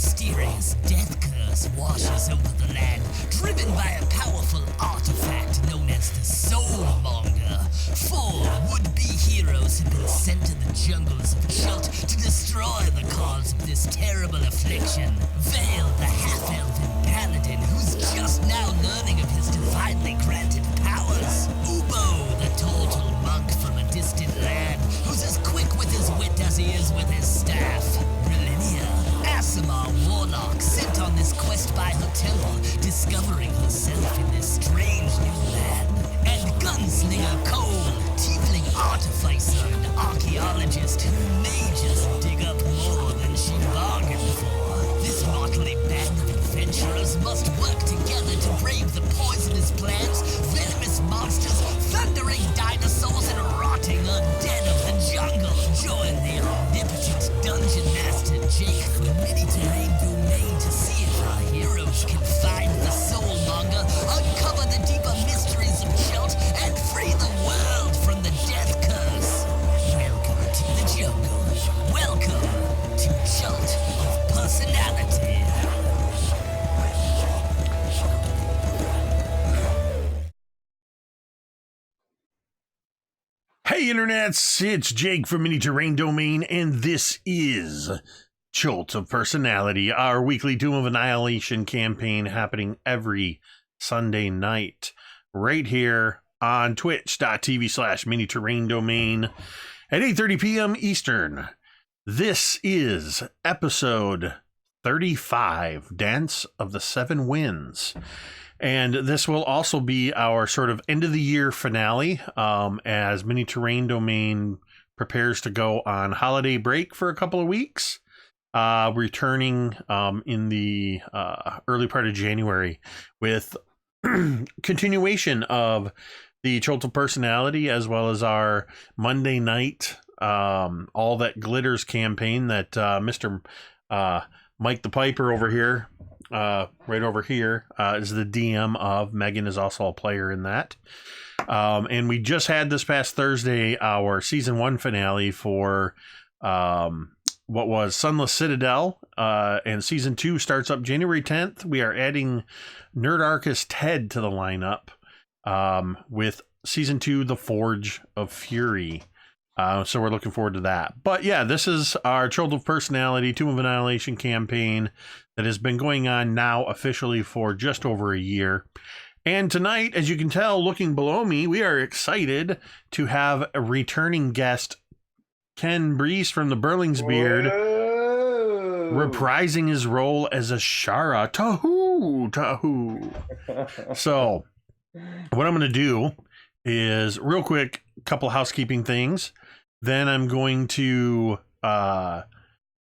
mysterious death curse washes over the land, driven by a powerful artifact known as the Soulmonger. 4 would-be heroes have been sent to the jungles of Chult to destroy the cause of this terrible affliction. Vale, the half-elven paladin, who's just now learning of his divinely granted powers. Ubo, the total monk from a distant land, who's as quick with his wit as he is with his staff. Brilinya, Aasimar warlock, sent on this quest by her temple, discovering herself in this strange new land. And Gunslinger Cole, tiefling artificer and archaeologist who may just dig up more than she bargained for. This motley band of adventurers must work together to brave the poisonous plants, venomous monsters, thundering dinosaurs, and rotting undead of the jungle. Join the omnipotent dungeon master Jake for mini-terrain domain to see if our heroes can find the Soulmonger, uncover the deeper mysteries of Chult, and free the world from the death curse. Welcome to the jungle. Welcome to Chult of Personality. Hey internets, it's Jake from Mini Terrain Domain, and this is Chult of Personality, our weekly Doom of Annihilation campaign happening every Sunday night, right here on twitch.tv/Mini Terrain Domain at 8:30 p.m. Eastern. This is episode 35, Dance of the Seven Winds. And this will also be our sort of end of the year finale as Mini Terrain Domain prepares to go on holiday break for a couple of weeks, returning in the early part of January with continuation of the Chult of Personality, as well as our Monday night All That Glitters campaign that Mr. Mike the Piper over here, right over here, is the DM of. Megan is also a player in that. And we just had this past Thursday our season 1 finale for what was Sunless Citadel, and season 2 starts up January 10th. We are adding Nerdarchist Ted to the lineup with season 2, The Forge of Fury. So we're looking forward to that. But yeah, this is our Chult of Personality, Tomb of Annihilation campaign that has been going on now officially for just over a year. And tonight, as you can tell, looking below me, we are excited to have a returning guest, Ken Breeze from the Burlingsbeard, reprising his role as Ashara. Tahoo! Tahoo! So, what I'm going to do is, real quick, a couple housekeeping things. Then I'm going to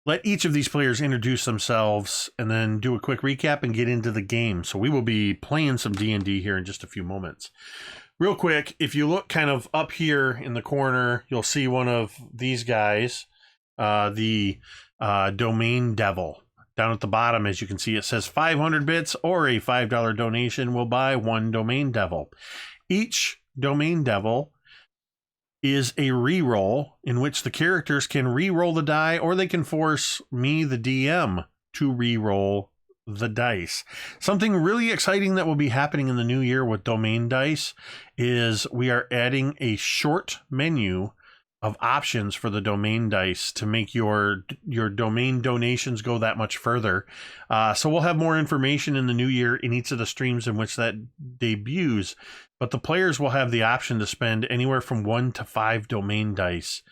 let each of these players introduce themselves and then do a quick recap and get into the game. So we will be playing some D&D here in just a few moments. Real quick, if you look kind of up here in the corner, you'll see one of these guys, the Domain Devil. Down at the bottom, as you can see, it says 500 bits or a $5 donation will buy 1 Domain Devil. Each Domain Devil is a reroll in which the characters can reroll the die, or they can force me, the DM, to reroll the dice. Something really exciting that will be happening in the new year with Domain Dice is we are adding a short menu of options for the Domain Dice to make your domain donations go that much further. So we'll have more information in the new year in each of the streams in which that debuts, but the players will have the option to spend anywhere from 1 to 5 Domain Dice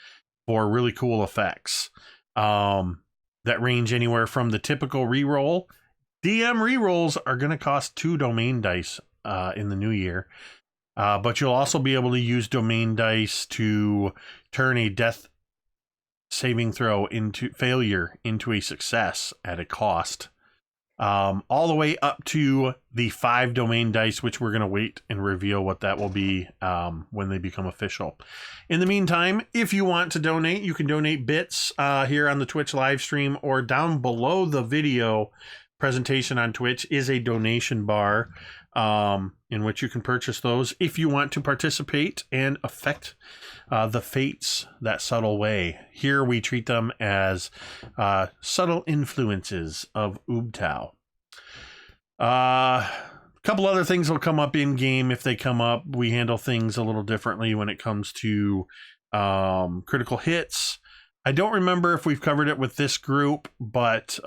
for really cool effects that range anywhere from the typical reroll. DM rerolls are going to cost 2 Domain Dice in the new year. But you'll also be able to use Domain Dice to turn a death saving throw into failure into a success at a cost. All the way up to the 5 Domain Dice, which we're going to wait and reveal what that will be when they become official. In the meantime, if you want to donate, you can donate bits here on the Twitch live stream or down below the video. presentation on Twitch is a donation bar in which you can purchase those if you want to participate and affect the fates that subtle way. Here we treat them as subtle influences of Ubtao. A couple other things will come up in game. If they come up, we handle things a little differently when it comes to critical hits. I don't remember if we've covered it with this group, but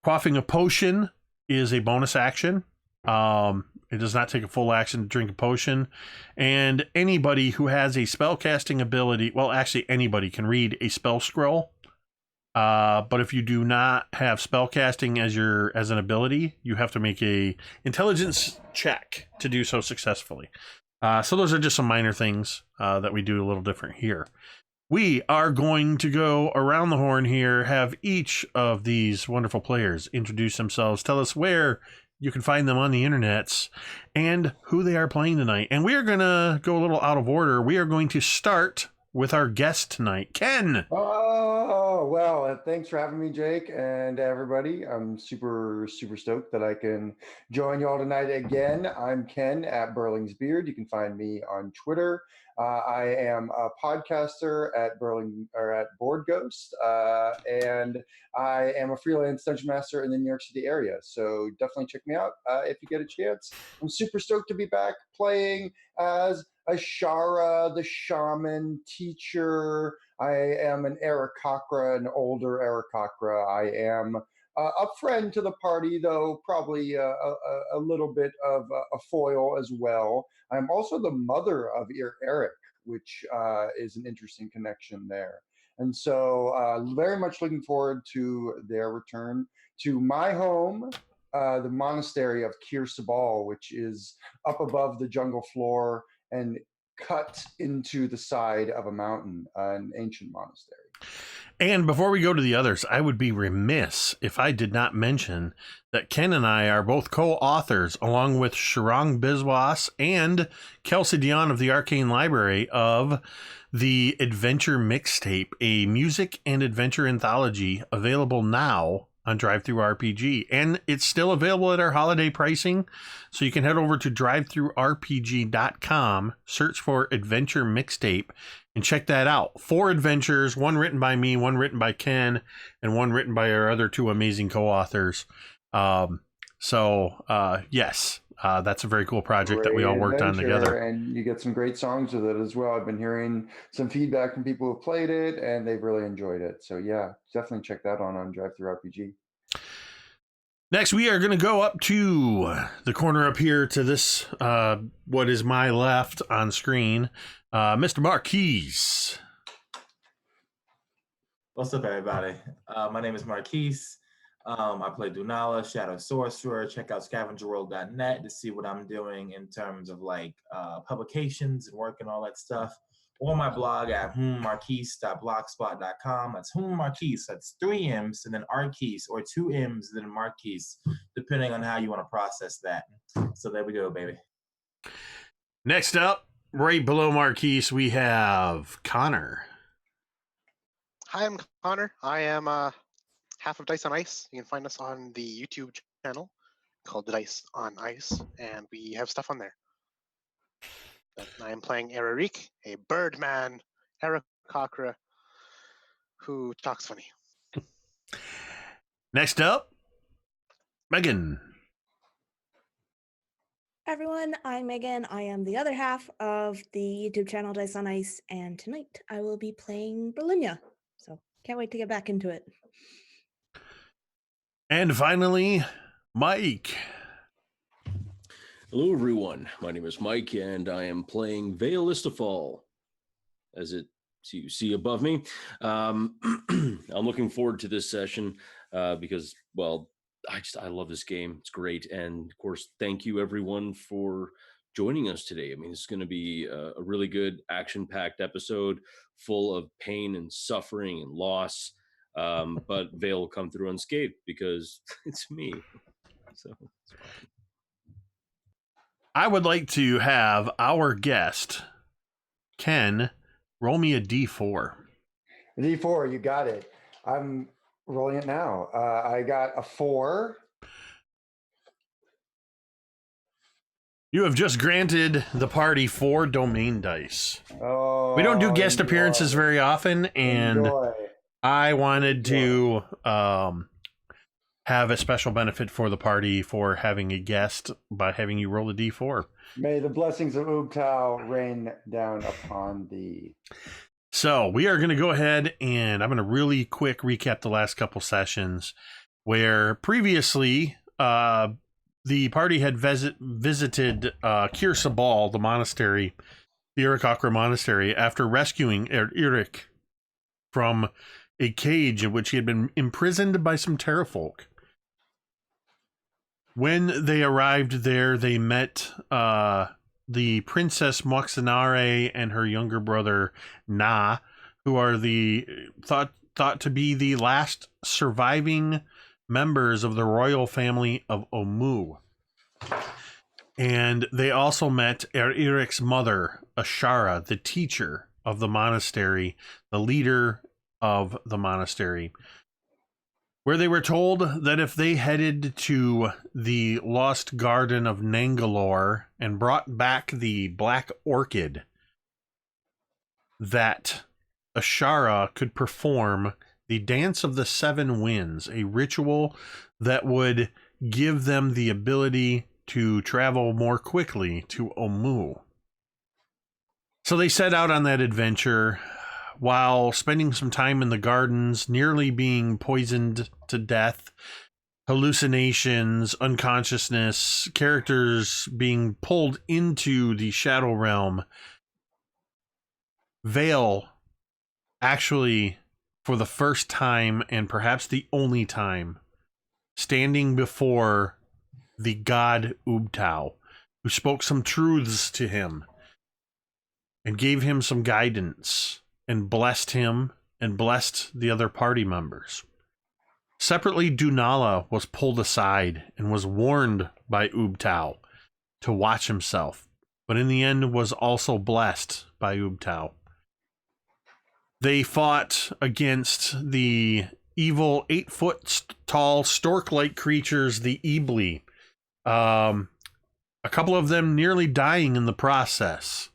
quaffing a potion is a bonus action. It does not take a full action to drink a potion. And anybody who has a spellcasting ability, well, actually anybody can read a spell scroll. But if you do not have spellcasting as an ability, you have to make a intelligence check to do so successfully. So those are just some minor things that we do a little different here. We are going to go around the horn here, have each of these wonderful players introduce themselves, tell us where you can find them on the internets, and who they are playing tonight. And we are going to go a little out of order. We are going to start with our guest tonight, Ken. Oh, well, thanks for having me, Jake, and everybody. I'm super stoked that I can join you all tonight again. I'm Ken at Burling's Beard. You can find me on Twitter. I am a podcaster at Board Ghost, and I am a freelance dungeon master in the New York City area. So definitely check me out if you get a chance. I'm super stoked to be back playing as Ashara, the shaman teacher. I am an Aarakocra, an older Aarakocra. I am a friend to the party, though probably a little bit of a foil as well. I'm also the mother of Eric, which is an interesting connection there. And so very much looking forward to their return to my home, the monastery of Kirsabal, which is up above the jungle floor and cut into the side of a mountain, an ancient monastery. And before we go to the others, I would be remiss if I did not mention that Ken and I are both co-authors, along with Sharang Biswas and Kelsey Dion of the Arcane Library, of the Adventure Mixtape, a music and adventure anthology available now on DriveThruRPG, and it's still available at our holiday pricing, so you can head over to drivethrurpg.com, search for Adventure Mixtape, and check that out. 4 adventures, one written by me, one written by Ken, and one written by our other 2 amazing co-authors. Yes, that's a very cool project that we all worked on together. And you get some great songs with it as well. I've been hearing some feedback from people who've played it, and they've really enjoyed it. So yeah, definitely check that on DriveThruRPG. Next, we are going to go up to the corner up here to this, what is my left on screen, Mr. Marquise. What's up, everybody? My name is Marquise. I play Dunala, Shadow Sorcerer. Check out scavengerworld.net to see what I'm doing in terms of like publications and work and all that stuff. Or my blog at whommarquise.blogspot.com. That's whommarquise. That's 3 M's and then Arquise, or 2 M's and then Marquise, depending on how you want to process that. So there we go, baby. Next up, right below Marquise, we have Connor. Hi, I'm Connor. I am half of Dice on Ice. You can find us on the YouTube channel called The Dice on Ice, and we have stuff on there. I am playing Eric, a birdman Aarakocra who talks funny. Next up, Megan. Everyone, I'm Megan. I am the other half of the YouTube channel Dice on Ice, and tonight I will be playing Brilinya. So can't wait to get back into it. And finally, Mike. Hello, everyone. My name is Mike, and I am playing Vale Istafall, as you see above me. I'm looking forward to this session because, well, I love this game. It's great. And, of course, thank you, everyone, for joining us today. I mean, it's going to be a really good action-packed episode full of pain and suffering and loss. But Vale will come through unscathed because it's me. So it's fine. I would like to have our guest, Ken, roll me a D4. D4, you got it. I'm Rolling it now. I got a 4. You have just granted the party 4 domain dice. Oh, We don't do guest enjoy. appearances very often, and Enjoy. I wanted to have a special benefit for the party for having a guest by having you roll a d4. May the blessings of Ubtao rain down upon thee. So we are going to go ahead and I'm going to really quick recap the last couple sessions where previously the party had visited Istafall, the monastery, the Irakakra monastery, after rescuing Eric from a cage in which he had been imprisoned by some terrafolk. When they arrived there, they met the Princess Moxanare and her younger brother Na, who are the thought to be the last surviving members of the royal family of Omu. And they also met Eric's mother, Ashara, the teacher of the monastery, the leader of the monastery, where they were told that if they headed to the lost garden of Nangalore and brought back the black orchid, that Ashara could perform the Dance of the Seven Winds, a ritual that would give them the ability to travel more quickly to Omu. So they set out on that adventure, while spending some time in the gardens, nearly being poisoned to death, hallucinations, unconsciousness, characters being pulled into the Shadow Realm. Vale, actually, for the first time, and perhaps the only time, standing before the god Ubtao, who spoke some truths to him, and gave him some guidance, and blessed him, and blessed the other party members. Separately, Dunala was pulled aside and was warned by Ubtao to watch himself, but in the end was also blessed by Ubtao. They fought against the evil 8-foot-tall stork-like creatures, the Ebli. A couple of them nearly dying in the process.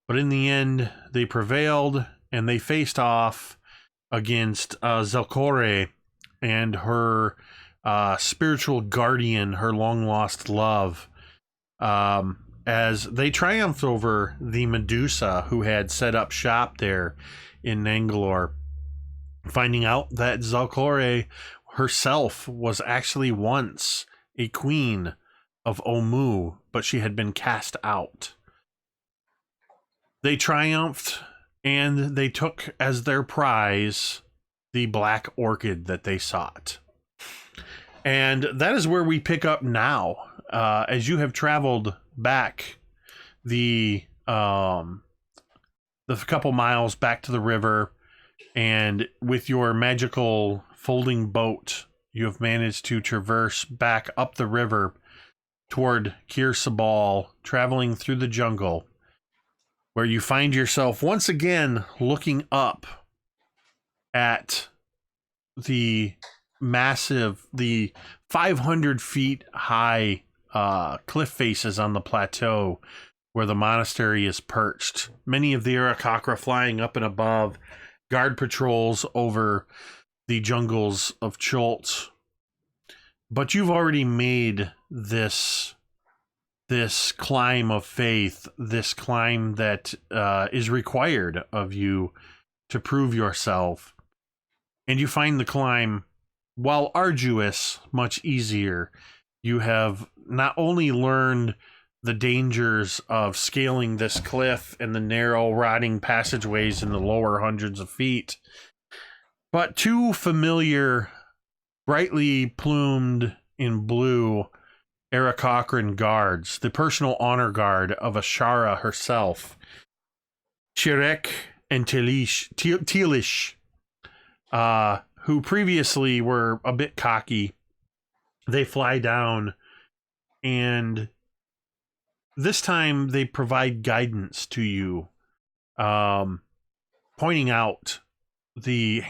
But in the end, they prevailed, and they faced off against Zelkore and her spiritual guardian, her long-lost love, as they triumphed over the Medusa who had set up shop there in Nangalore, finding out that Zelkore herself was actually once a queen of Omu, but she had been cast out. They triumphed, and they took as their prize the black orchid that they sought. And that is where we pick up now, as you have traveled back the couple miles back to the river, and with your magical folding boat, you have managed to traverse back up the river toward Istafall, traveling through the jungle, where you find yourself once again looking up at the massive, the 500 feet high cliff faces on the plateau where the monastery is perched. Many of the Irakakra flying up and above, guard patrols over the jungles of Chult. But you've already made this climb of faith, this climb that is required of you to prove yourself. And you find the climb, while arduous, much easier. You have not only learned the dangers of scaling this cliff and the narrow, rotting passageways in the lower hundreds of feet, but two familiar, brightly plumed in blue Irakakran guards, the personal honor guard of Ashara herself, Chirek and Tealish, who previously were a bit cocky. They fly down, and this time they provide guidance to you, pointing out the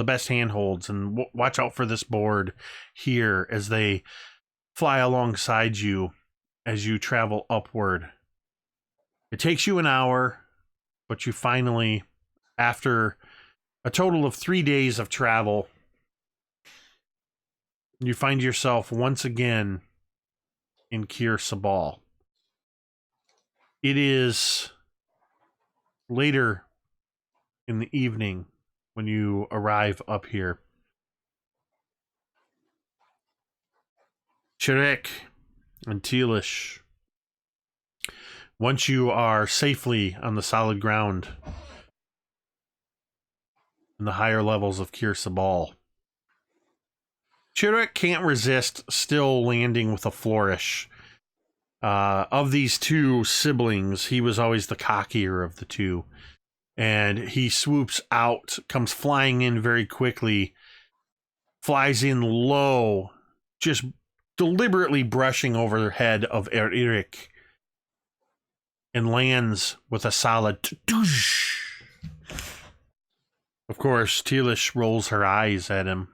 best handholds, and watch out for this board here as they fly alongside you as you travel upward. It takes you an hour, but you finally, after a total of 3 days of travel, you find yourself once again in Istafall. It is later in the evening when you arrive up here. Chirek and Tealish, once you are safely on the solid ground in the higher levels of Istafall, Chirek can't resist still landing with a flourish. Of these two siblings, he was always the cockier of the two. And he swoops out, comes flying in very quickly, flies in low, just deliberately brushing over the head of Eric, and lands with a solid doosh. Of course, Tealish rolls her eyes at him.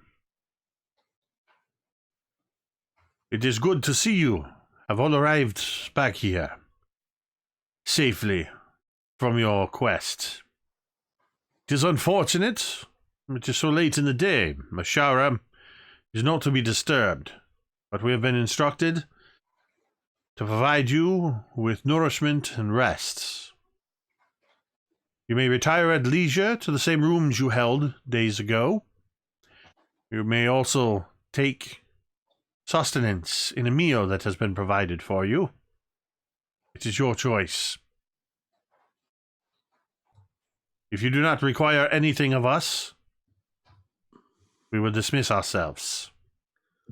It is good to see you. Have all arrived back here safely from your quest. It is unfortunate it is so late in the day. Mashara is not to be disturbed, but we have been instructed to provide you with nourishment and rest. You may retire at leisure to the same rooms you held days ago. You may also take sustenance in a meal that has been provided for you. It is your choice. If you do not require anything of us, we will dismiss ourselves.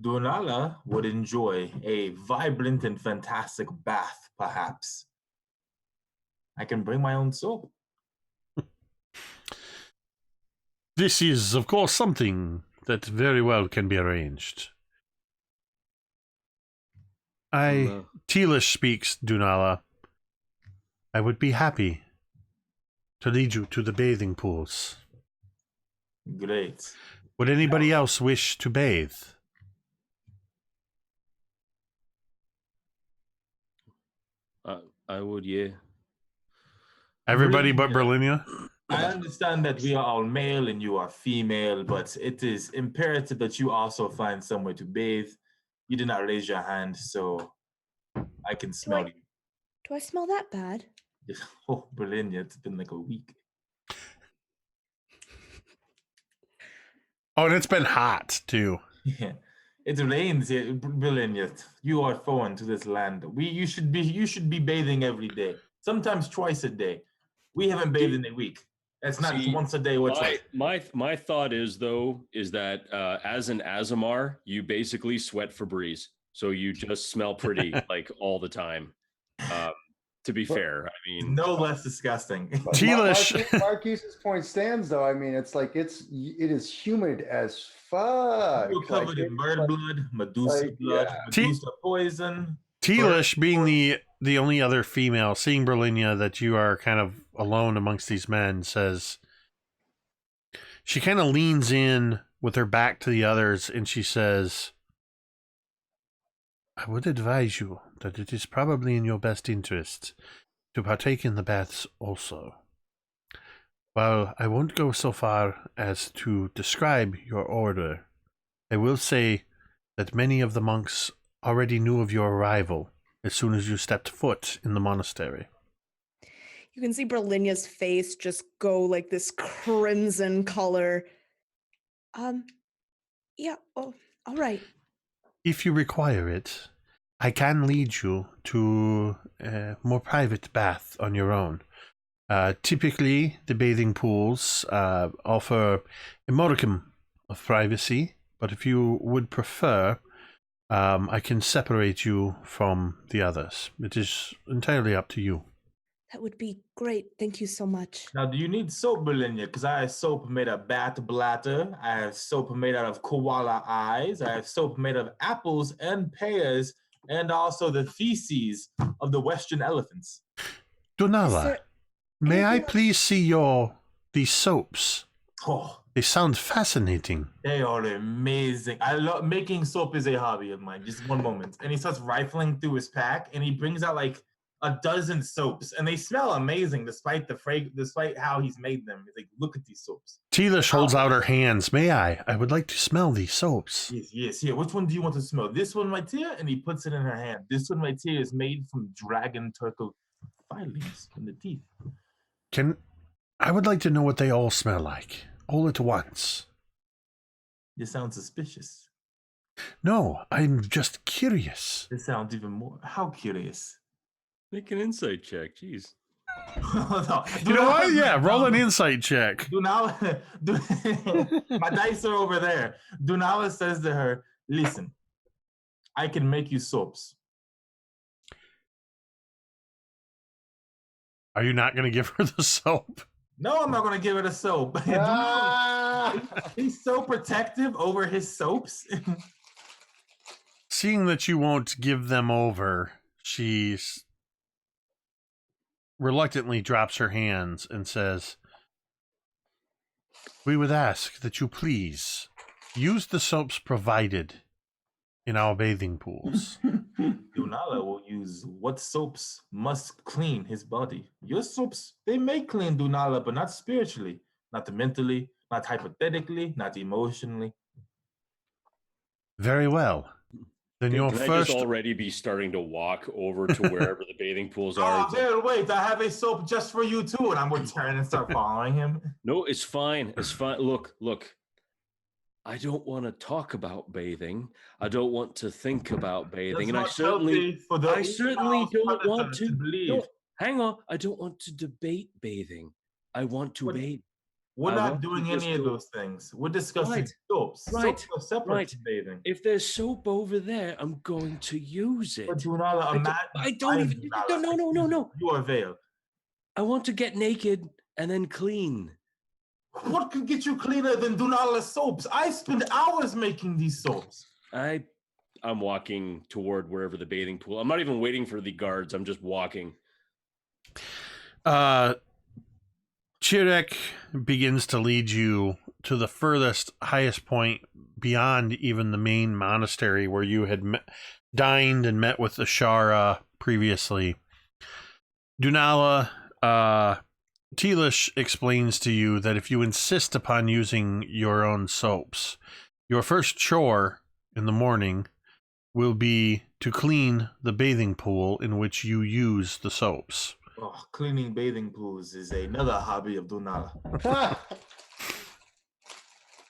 Donala would enjoy a vibrant and fantastic bath, perhaps. I can bring my own soap. This is, of course, something that very well can be arranged. Tealish speaks, Dunala. I would be happy to lead you to the bathing pools. Great. Would anybody else wish to bathe? I would, yeah. Everybody but Brilinya? I understand that we are all male and you are female, but it is imperative that you also find somewhere to bathe. You did not raise your hand, so I can smell you. Do I smell that bad? Oh, Brilinya, it's been like a week. Oh, and it's been hot, too. Yeah. It rains here, Brilinya. You are foreign to this land. You should be bathing every day, sometimes twice a day. We haven't bathed in a week. That's not once a day or twice. My thought is that as an Azamar, you basically sweat Febreze, so you just smell pretty like all the time. To be fair, I mean, no less disgusting. Marquise's point stands, though. I mean, it's like it is humid as fuck. You're covered in bird blood, Medusa blood, Medusa poison. Tealish, being the only other female, seeing Brilinya that you are kind of alone amongst these men, says, she kind of leans in with her back to the others, and she says, I would advise you that it is probably in your best interest to partake in the baths also. While I won't go so far as to describe your order, I will say that many of the monks already knew of your arrival as soon as you stepped foot in the monastery. You can see Berlinya's face just go like this crimson color. Yeah, oh, all right. If you require it, I can lead you to a more private bath on your own. Typically, the bathing pools offer a modicum of privacy, but if you would prefer, I can separate you from the others. It is entirely up to you. That would be great. Thank you so much. Now, do you need soap, Brilinya? Because I have soap made of bat bladder. I have soap made out of koala eyes. I have soap made of apples and pears, and also the feces of the Western elephants. Donala, may I please see these soaps? Oh, They sound fascinating. they are amazing. I love making soap is a hobby of mine. Just one moment. And he starts rifling through his pack and he brings out like a dozen soaps and they smell amazing despite despite how he's made them. He's like, look at these soaps. Tealish holds out her hands. May I? I would like to smell these soaps. Yes. Here, which one do you want to smell? This one right here, and he puts it in her hand. This one right here is made from dragon turtle filings in the teeth. I would like to know what they all smell like, all at once. You sound suspicious. No, I'm just curious. This sounds even more. How curious. Make an insight check. Jeez. No, You know what? Yeah, roll an insight check. My dice are over there. Dunala says to her, listen, I can make you soaps. Are you not going to give her the soap? No, I'm not going to give her the soap. He's so protective over his soaps. Seeing that you won't give them over, she reluctantly drops her hands and says, we would ask that you please use the soaps provided in our bathing pools. Dunala will use what soaps must clean his body. Your soaps, they may clean Dunala, but not spiritually, not mentally, not hypothetically, not emotionally. Very well. Then Can your I first... just already be starting to walk over to wherever the bathing pools are? Oh, man, wait, I have a soap just for you too. And I'm going to turn and start following him. No, it's fine. It's fine. Look. I don't want to talk about bathing. I don't want to think about bathing. And I certainly don't want to believe. No, hang on. I don't want to debate bathing. I want to bathe. We're not doing any of those things. We're discussing soaps. Right. Soaps are separate to bathing. If there's soap over there, I'm going to use it. But Dunala, I don't even. No. You are Vale. I want to get naked and then clean. What could get you cleaner than Dunala's soaps? I spend hours making these soaps. I'm walking toward wherever the bathing pool. I'm not even waiting for the guards. I'm just walking. Chirek begins to lead you to the furthest, highest point beyond even the main monastery where you had dined and met with Ashara previously. Dunala, Tealish explains to you that if you insist upon using your own soaps, your first chore in the morning will be to clean the bathing pool in which you use the soaps. Oh, cleaning bathing pools is another hobby of Dunala.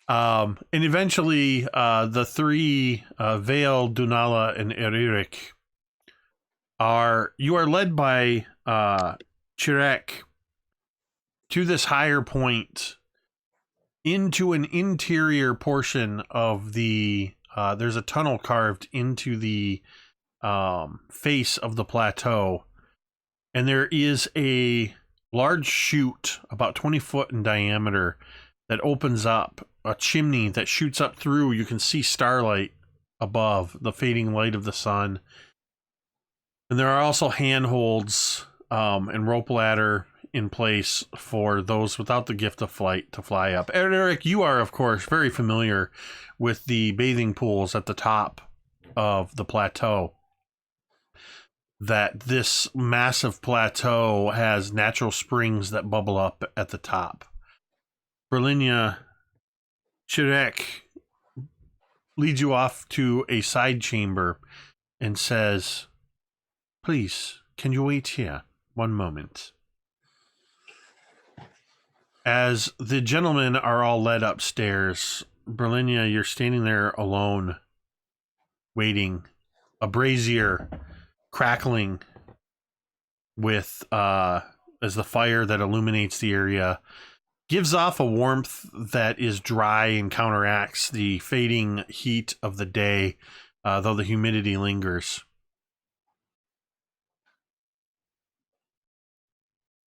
And eventually, the three, Vale, Dunala, and Eririk, you are led by Chirek to this higher point into an interior portion of the, there's a tunnel carved into the face of the plateau. And there is a large chute about 20 foot in diameter that opens up, a chimney that shoots up through. You can see starlight above, the fading light of the sun. And there are also handholds and rope ladder in place for those without the gift of flight to fly up. Eric, you are, of course, very familiar with the bathing pools at the top of the plateau. That this massive plateau has natural springs that bubble up at the top. Brilinya, Chirek leads you off to a side chamber and says, please, can you wait here 1 moment? As the gentlemen are all led upstairs, Brilinya, you're standing there alone, waiting, a brazier crackling with as the fire that illuminates the area gives off a warmth that is dry and counteracts the fading heat of the day, though the humidity lingers.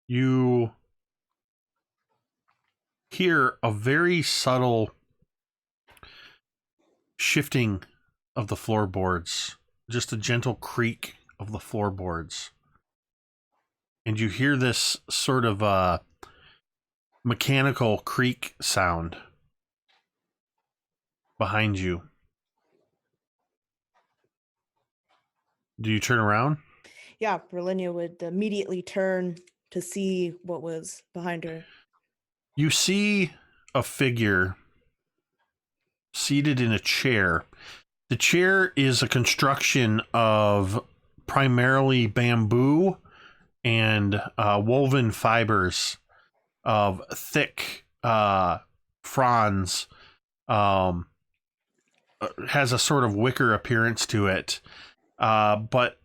You hear a very subtle shifting of the floorboards, just a gentle creak of the floorboards. And you hear this sort of mechanical creak sound behind you. Do you turn around? Yeah, Brilinya would immediately turn to see what was behind her. You see a figure seated in a chair. The chair is a construction of primarily bamboo and woven fibers of thick fronds. Has a sort of wicker appearance to it, but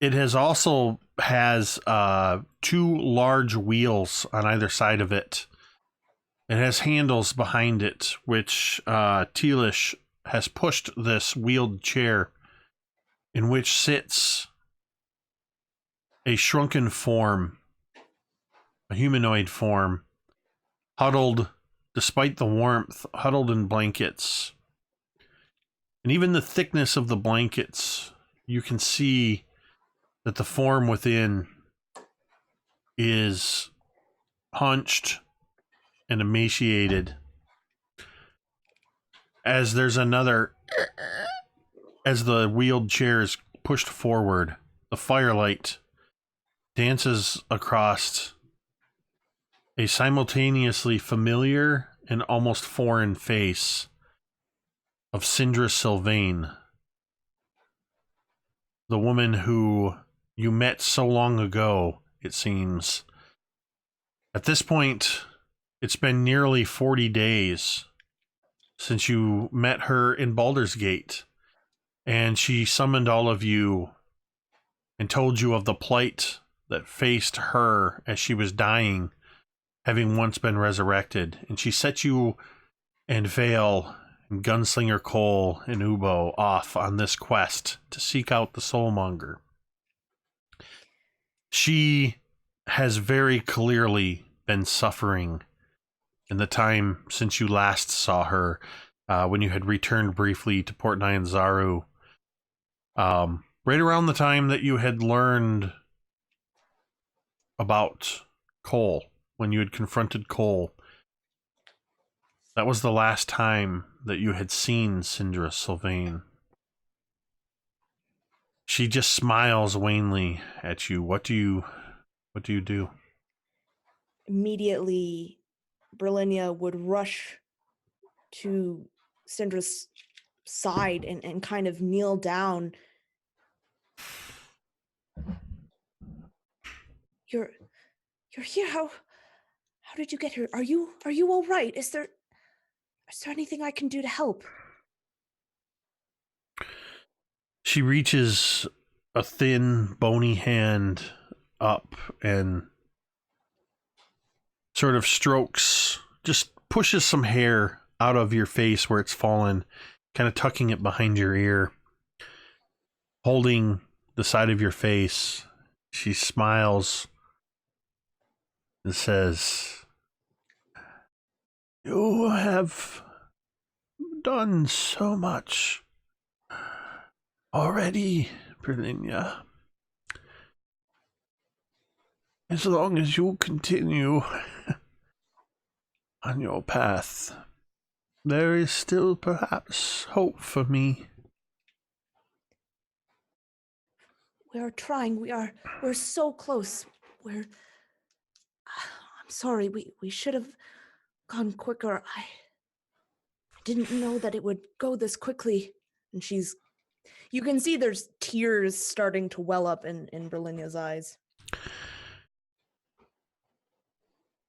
it has also has 2 large wheels on either side of it. It has handles behind it, which Tealish has pushed this wheeled chair in which sits a shrunken form, a humanoid form, huddled, despite the warmth, huddled in blankets. And even the thickness of the blankets, you can see that the form within is hunched and emaciated. As there's another, as the wheeled chair is pushed forward, the firelight dances across a simultaneously familiar and almost foreign face of Sindra Sylvain, the woman who you met so long ago, it seems. At this point, it's been nearly 40 days since you met her in Baldur's Gate, and she summoned all of you and told you of the plight that faced her as she was dying, having once been resurrected. And she set you and Vale and Gunslinger Cole and Ubo off on this quest to seek out the Soulmonger. She has very clearly been suffering in the time since you last saw her, when you had returned briefly to Port Nyanzaru. Right around the time that you had learned about Cole, when you had confronted Cole. That was the last time that you had seen Sindra Sylvain. She just smiles wanly at you. What do you do? Immediately, Brilinya would rush to Syndra's side and kind of kneel down. You're here. How did you get here? Are you all right? Is there anything I can do to help? She reaches a thin, bony hand up and sort of strokes, just pushes some hair out of your face where it's fallen, kind of tucking it behind your ear, holding the side of your face. She smiles and says, "You have done so much already, Brilinya. As long as you continue on your path, there is still perhaps hope for me." We are trying. We're so close. I'm sorry. We should have gone quicker. I didn't know that it would go this quickly. And you can see there's tears starting to well up in Brilinya's eyes.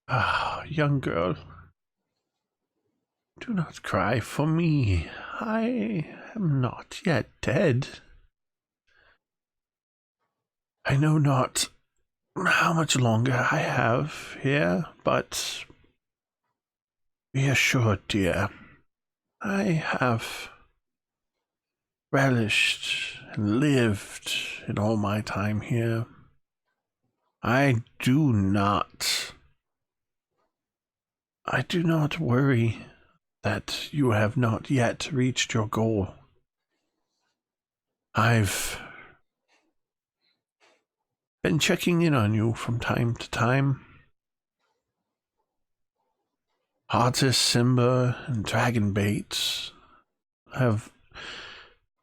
Ah, young girl, do not cry for me. I am not yet dead. I know not how much longer I have here, but be assured, dear, I have relished and lived in all my time here. I do not worry that you have not yet reached your goal. I've been checking in on you from time to time. Artist Simba and Dragon Baits have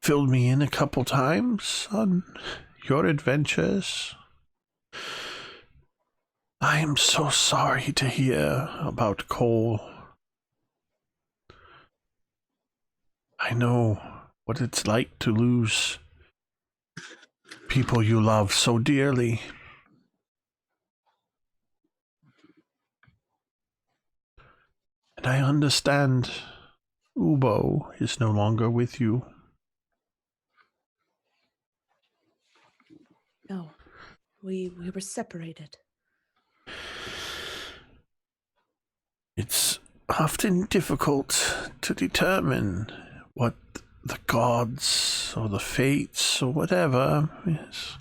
filled me in a couple times on your adventures. I am so sorry to hear about Cole. I know what it's like to lose people you love so dearly. And I understand Ubo is no longer with you. No, we were separated. It's often difficult to determine what the gods or the fates or whatever is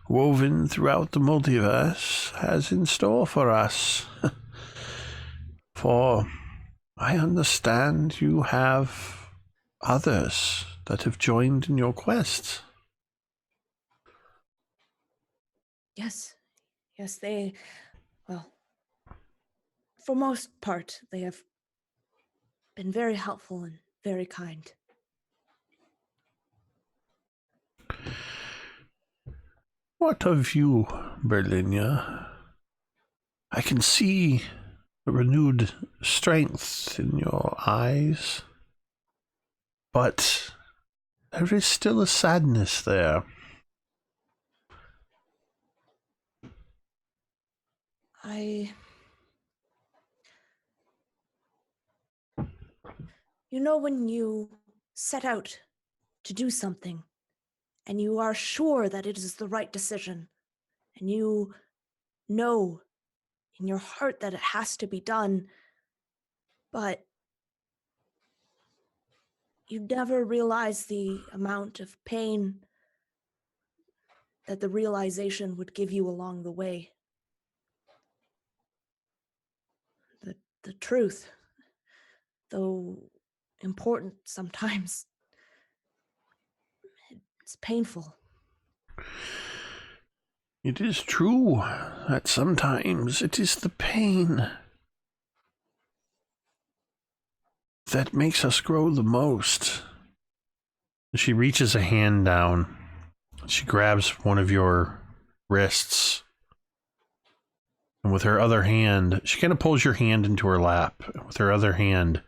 woven throughout the multiverse has in store for us. For I understand you have others that have joined in your quest. Yes, well, for most part, they have been very helpful and very kind. What of you, Brilinya? I can see a renewed strength in your eyes, but there is still a sadness there. You know, when you set out to do something and you are sure that it is the right decision and you know in your heart that it has to be done, but you never realize the amount of pain that the realization would give you along the way. The truth, though important sometimes, it's painful. It is true that sometimes it is the pain that makes us grow the most. She reaches a hand down. She grabs one of your wrists. And with her other hand, she kind of pulls your hand into her lap. With her other hand,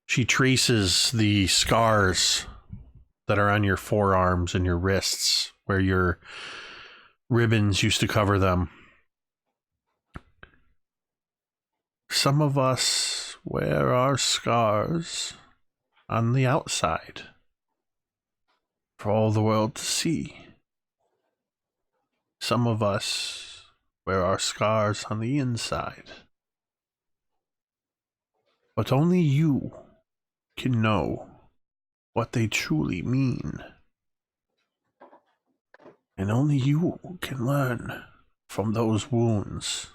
she traces the scars that are on your forearms and your wrists, where your ribbons used to cover them. Some of us wear our scars on the outside for all the world to see. Some of us wear our scars on the inside. But only you can know what they truly mean. And only you can learn from those wounds.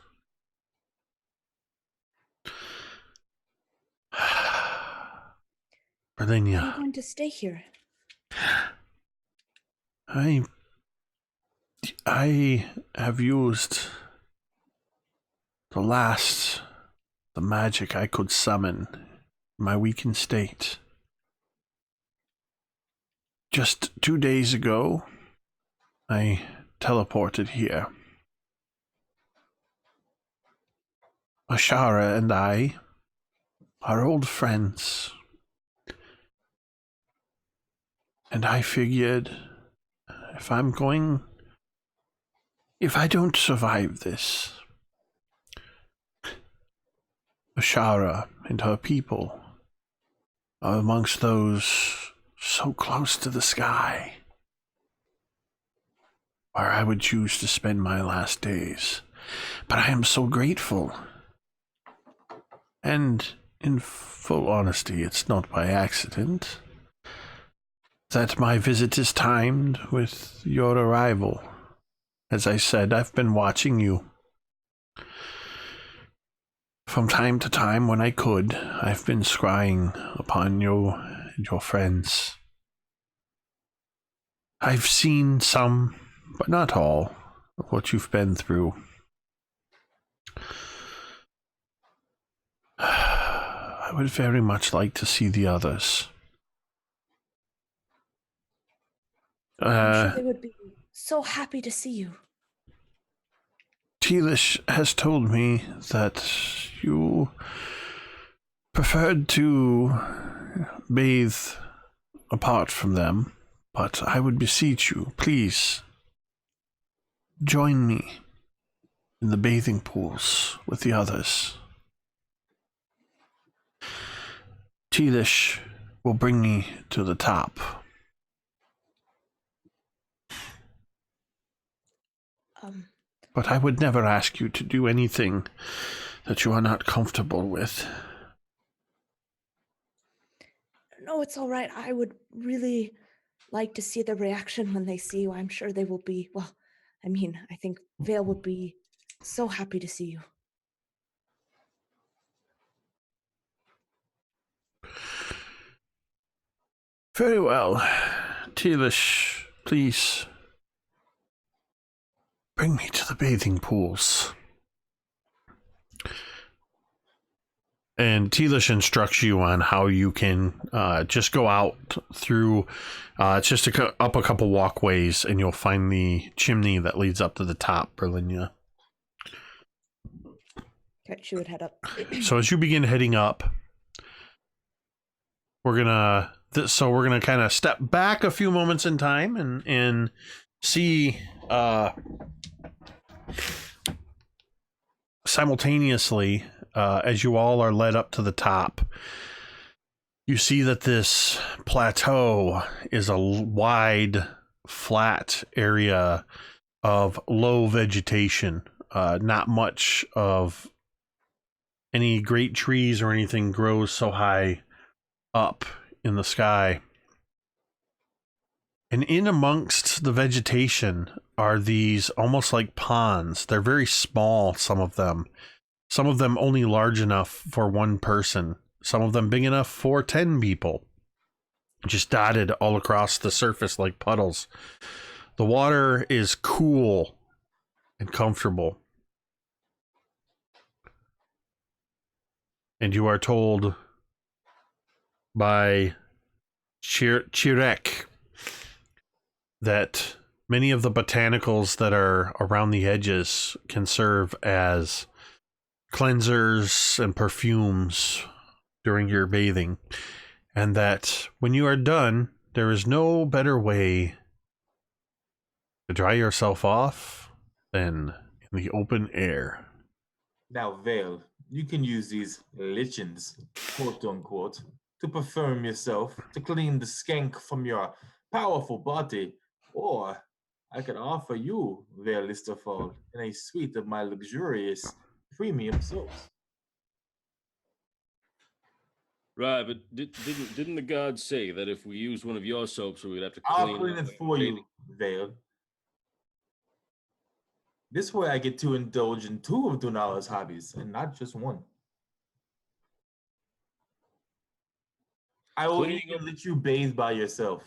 Brilinya. Are you going to stay here? I have used the magic I could summon in my weakened state. Just 2 days ago, I teleported here. Ashara and I are old friends. And I figured if I don't survive this, Ashara and her people are amongst those so close to the sky where I would choose to spend my last days. But I am so grateful. And in full honesty, it's not by accident that my visit is timed with your arrival. As I said, I've been watching you. From time to time, when I could, I've been scrying upon you and your friends. I've seen some, but not all, of what you've been through. I would very much like to see the others. I'm sure they would be so happy to see you. Tealish has told me that you preferred to bathe apart from them, but I would beseech you, please, join me in the bathing pools with the others. Tealish will bring me to the top. But I would never ask you to do anything that you are not comfortable with. No, it's all right. I would really like to see the reaction when they see you. I'm sure they will be, well, I mean, I think Vale would be so happy to see you. Very well. Tealish, please bring me to the bathing pools. And Tealish instructs you on how you can just go out through, it's just up a couple walkways and you'll find the chimney that leads up to the top, Brilinya. Okay, she would head up. So as you begin heading up, we're gonna kind of step back a few moments in time and see simultaneously as you all are led up to the top. You see that this plateau is a wide, flat area of low vegetation. Not much of any great trees or anything grows so high up in the sky. And in amongst the vegetation are these almost like ponds. They're very small, some of them. Some of them only large enough for one person. Some of them big enough for 10 people. Just dotted all across the surface like puddles. The water is cool and comfortable. And you are told by Chirek that many of the botanicals that are around the edges can serve as cleansers and perfumes during your bathing, and that when you are done, there is no better way to dry yourself off than in the open air. Now, Vale, you can use these lichens, quote unquote, to perfume yourself, to clean the skank from your powerful body, or I could offer you, Vale Istafall, in a suite of my luxurious premium soaps. Right, but didn't the gods say that if we use one of your soaps, we'd have to I'll clean it for you, Vale. This way I get to indulge in two of Dunala's hobbies, and not just one. I will even let you bathe by yourself.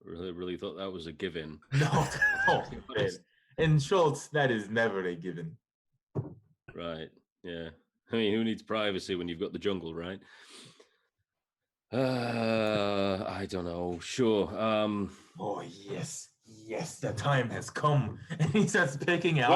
Really thought that was a given. No, man. In Chult, that is never a given. Right, yeah. I mean, who needs privacy when you've got the jungle, right? I don't know. Sure. Oh, yes, the time has come. And he starts picking out.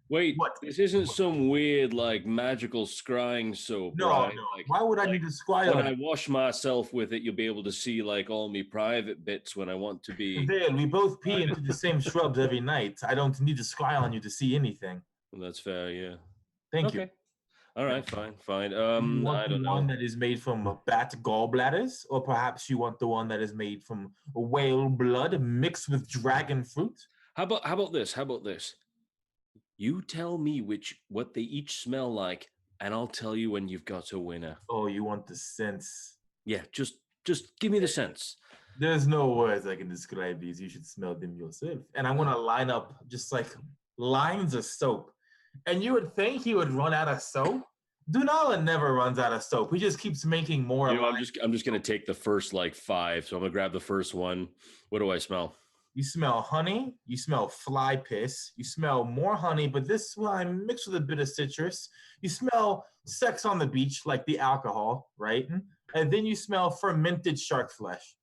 Wait. What? This isn't some weird, like, magical scrying soap, right? No. Like, why would I need to scry when on I wash myself with it, you'll be able to see, like, all my private bits when I want to be... Vale, we both pee into the same shrubs every night. I don't need to scry on you to see anything. Well, that's fair, yeah. Thank you. All right, fine. You want the one that is made from bat gallbladders, or perhaps you want the one that is made from whale blood mixed with dragon fruit? How about this? You tell me what they each smell like, and I'll tell you when you've got a winner. Oh, you want the sense? Yeah, just give me the sense. There's no words I can describe these. You should smell them yourself. And I'm gonna line up just like lines of soap. And you would think he would run out of soap. Dunala never runs out of soap. He just keeps making more. I'm just gonna take the first like 5. So I'm gonna grab the first one. What do I smell? You smell honey. You smell fly piss. You smell more honey, but this one mixed with a bit of citrus. You smell sex on the beach, like the alcohol, right? And then you smell fermented shark flesh.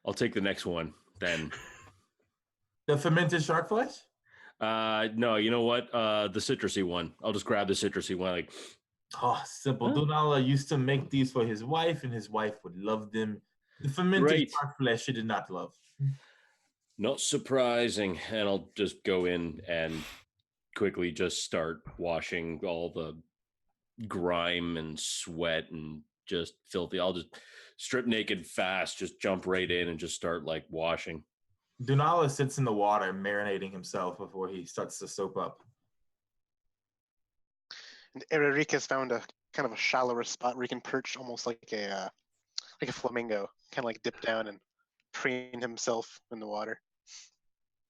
I'll take the next one then. The fermented shark flesh? No, you know what? The citrusy one. I'll just grab the citrusy one. Like, Oh, simple. Huh? Dunala used to make these for his wife, and his wife would love them. The fermented Right. shark flesh she did not love. not surprising. And I'll just go in and quickly just start washing all the grime and sweat and just filthy. I'll just strip naked fast, just jump right in and just start like washing. Dunala sits in the water, marinating himself before he starts to soap up. And Erika has found a kind of a shallower spot where he can perch almost like a flamingo, kind of like dip down and preen himself in the water.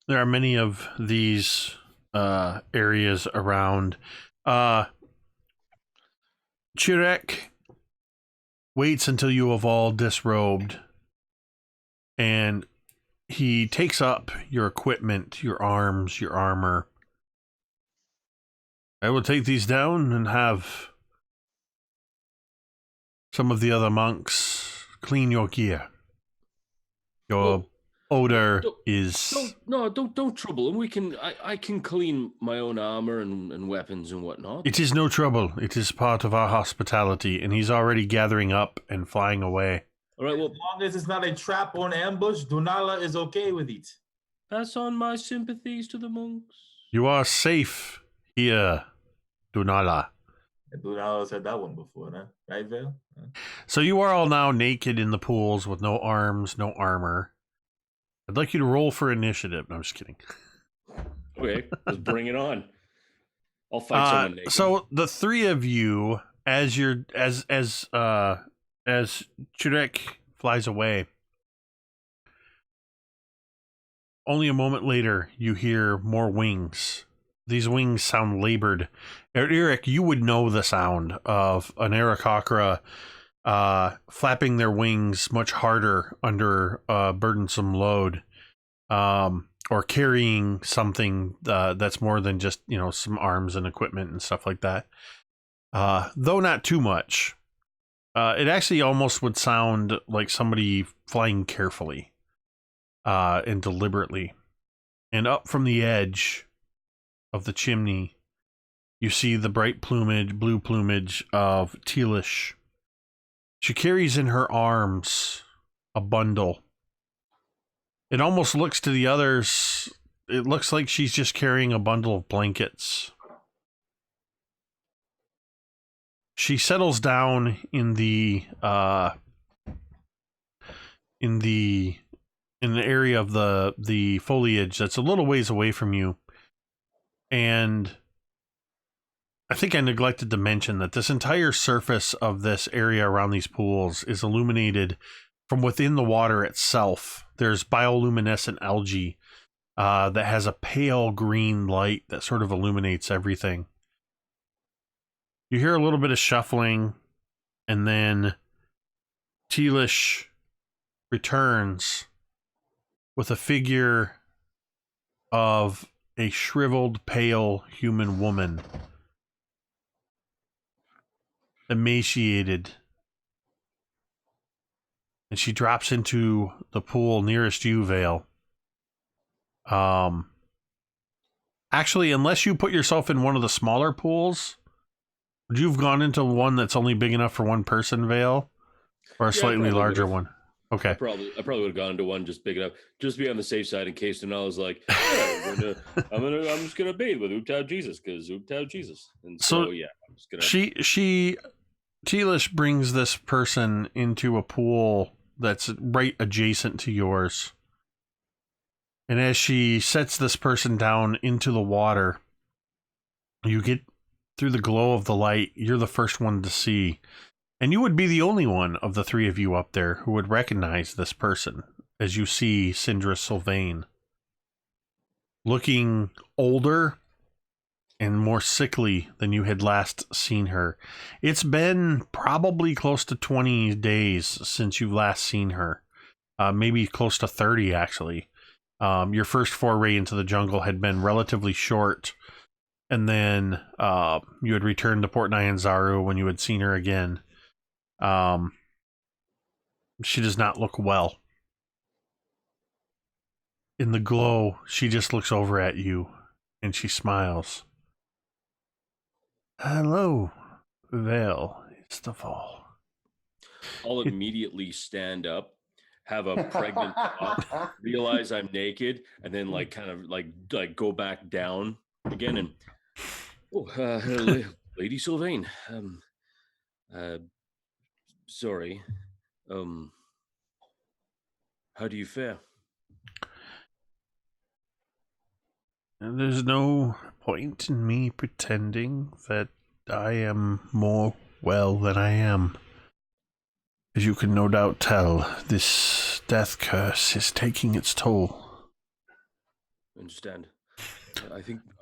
There are many of these areas around. Chirek waits until you have all disrobed, and he takes up your equipment, your arms, your armor. I will take these down and have some of the other monks clean your gear. Your odor is... Don't trouble him. I can clean my own armor and weapons and whatnot. It is no trouble. It is part of our hospitality, and he's already gathering up and flying away. All right, well, As long as it's not a trap or an ambush, Dunala is okay with it. pass on my sympathies to the monks. You are safe here, Dunala. Dunala's heard that one before, huh? Right, Vale? Huh? So you are all now naked in the pools with no arms, no armor. I'd like you to roll for initiative. No, I'm just kidding. Okay, let's bring it on. I'll fight someone naked. So the three of you, as Chirek flies away, only a moment later you hear more wings. These wings sound labored. Eric, you would know the sound of an Aarakocra flapping their wings much harder under a burdensome load, or carrying something that's more than just, some arms and equipment and stuff like that. Though not too much. It actually almost would sound like somebody flying carefully and deliberately. And up from the edge of the chimney, you see the bright blue plumage of Tealish. She carries in her arms a bundle. It almost looks to the others, it looks like she's just carrying a bundle of blankets. She settles down in the area of the foliage that's a little ways away from you. And I think I neglected to mention that this entire surface of this area around these pools is illuminated from within the water itself. There's bioluminescent algae that has a pale green light that sort of illuminates everything. You hear a little bit of shuffling, and then Tealish returns with a figure of a shriveled, pale human woman. Emaciated. And she drops into the pool nearest you, Vale. Actually, unless you put yourself in one of the smaller pools, would you have gone into one that's only big enough for one person, Vale? Or a slightly larger one? Okay. I probably would have gone to one just big enough, just to be on the safe side in case Denal was like, yeah, I'm just gonna bathe with Ooptao Jesus because Ooptao Jesus. And so yeah, I'm just gonna Tealish brings this person into a pool that's right adjacent to yours. And as she sets this person down into the water, you get through the glow of the light, you're the first one to see. And you would be the only one of the three of you up there who would recognize this person as you see Sindra Sylvain. Looking older and more sickly than you had last seen her. It's been probably close to 20 days since you've last seen her. maybe close to 30 actually. Your first foray into the jungle had been relatively short, and then you had returned to Port Nyanzaru when you had seen her again. She does not look well. In the glow, she just looks over at you, and she smiles. Hello, Vale, Istafall. I'll immediately stand up, have a pregnant thought, realize I'm naked, and then like kind of like go back down again and Lady Sylvain. Sorry. How do you fare? There's no point in me pretending that I am more well than I am. As you can no doubt tell, this death curse is taking its toll. I understand.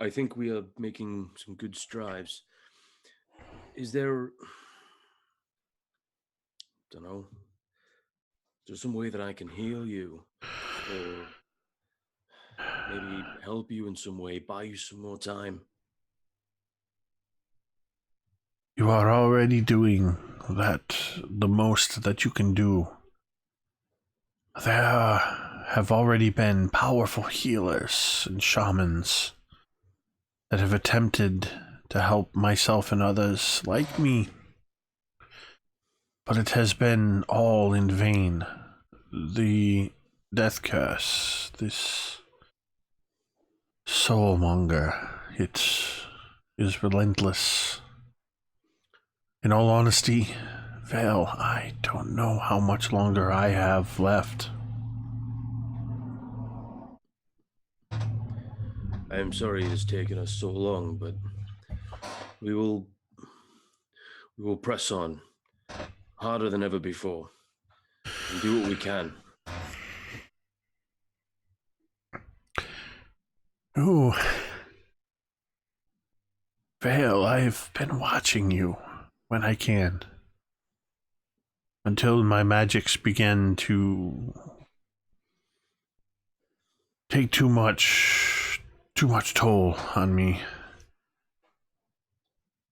I think we are making some good strides. Is there, don't know, is there some way that I can heal you, or maybe help you in some way, buy you some more time? You are already doing that, the most that you can do. There have already been powerful healers and shamans that have attempted to help myself and others like me. But it has been all in vain. The death curse, this soulmonger, it is relentless. In all honesty, Vale, I don't know how much longer I have left. I am sorry it has taken us so long, but we will press on harder than ever before and do what we can. Ooh. Vale, I've been watching you when I can. Until my magics begin to take too much toll on me.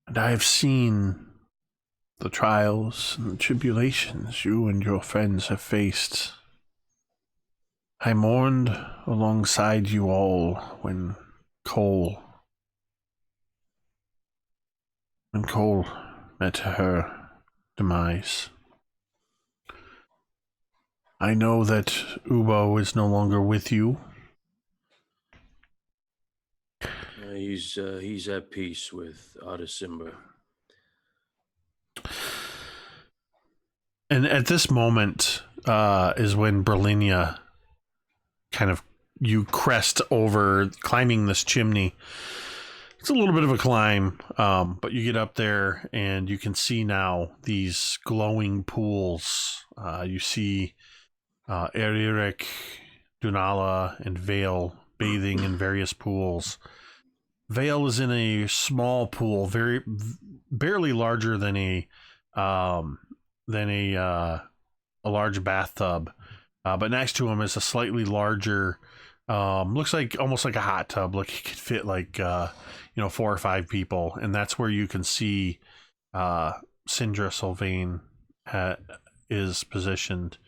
And I have seen the trials and the tribulations you and your friends have faced. I mourned alongside you all when Cole met her demise. I know that Ubo is no longer with you. He's at peace with Adasimba. And at this moment is when Brilinya you crest over, climbing this chimney. It's a little bit of a climb, but you get up there and you can see now these glowing pools. You see Eric, Dunala, and Vale bathing in various pools. Vale is in a small pool, barely larger than a large bathtub, but next to him is a slightly larger, looks like almost like a hot tub. Like it could fit like 4 or 5 people, and that's where you can see Sindra Sylvain is positioned.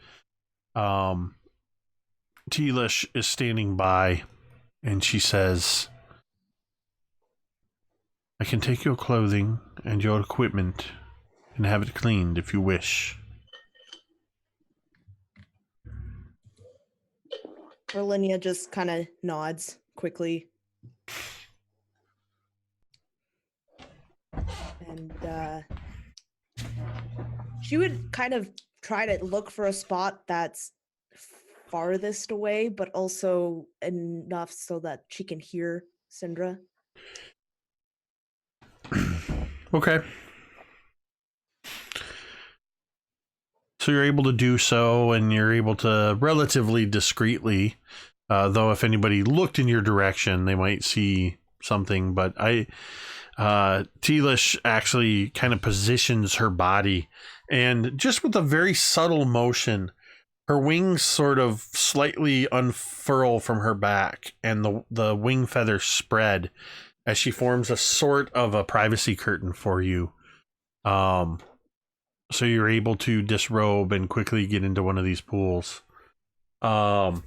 Tealish is standing by, and she says, I can take your clothing and your equipment and have it cleaned if you wish. Brilinya just kind of nods quickly. And she would kind of try to look for a spot that's farthest away, but also enough so that she can hear Sindra. Okay. So you're able to do so, and you're able to relatively discreetly, though if anybody looked in your direction, they might see something, but Tealish actually kind of positions her body, and just with a very subtle motion, Her wings sort of slightly unfurl from her back, and the wing feathers spread as she forms a sort of a privacy curtain for you. So you're able to disrobe and quickly get into one of these pools. And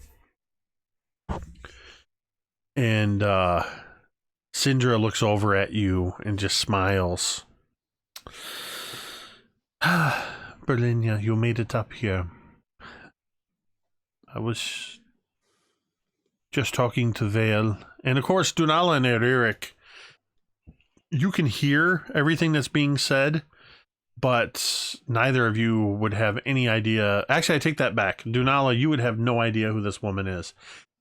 Syndra looks over at you and just smiles. Brilinya, you made it up here. I was just talking to Vale. And of course, Dunala and Eric, you can hear everything that's being said, but neither of you would have any idea. Actually, I take that back. Dunala, you would have no idea who this woman is.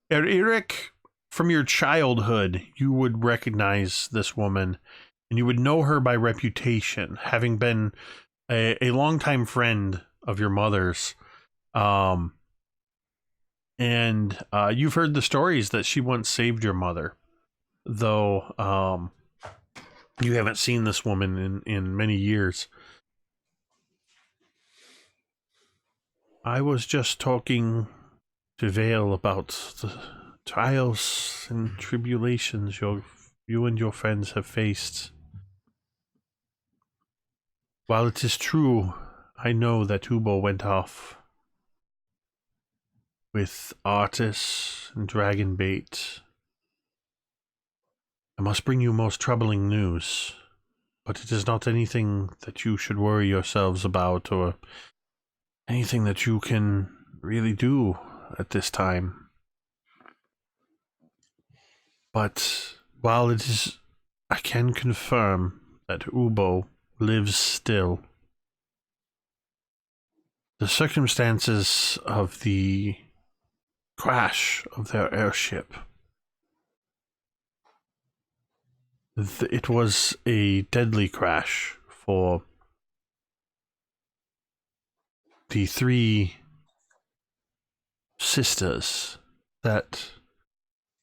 Eric, from your childhood, you would recognize this woman, and you would know her by reputation, having been a longtime friend of your mother's. And you've heard the stories that she once saved your mother, though you haven't seen this woman in many years. I was just talking to Vale about the trials and tribulations you and your friends have faced. While it is true, I know that Ubo went off with Artis and Dragonbait. I must bring you most troubling news, but it is not anything that you should worry yourselves about or anything that you can really do at this time. But while it is, I can confirm that Ubo lives still. The circumstances of the crash of their airship, it was a deadly crash for the 3 sisters that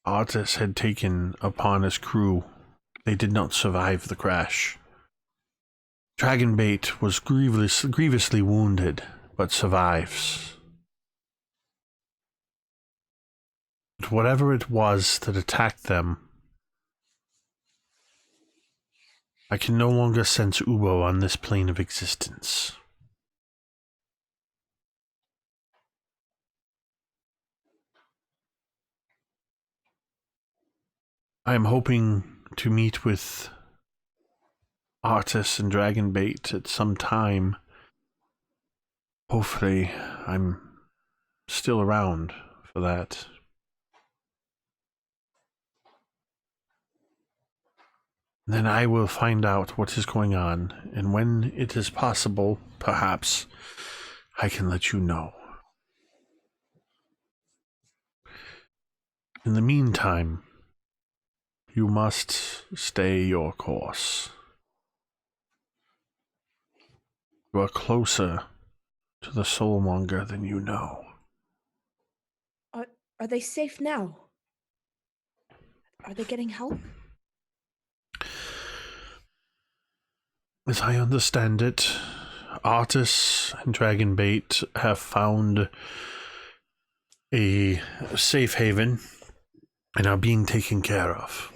Artis had taken upon his crew. They did not survive the crash. Dragonbait was grievously wounded, but survives. But whatever it was that attacked them, I can no longer sense Ubo on this plane of existence. I am hoping to meet with Artis and Dragonbait at some time. Hopefully, I'm still around for that. Then I will find out what is going on, and when it is possible, perhaps, I can let you know. In the meantime, you must stay your course. You are closer to the Soulmonger than you know. Are they safe now? Are they getting help? As I understand it, Artis and Dragonbait have found a safe haven and are being taken care of.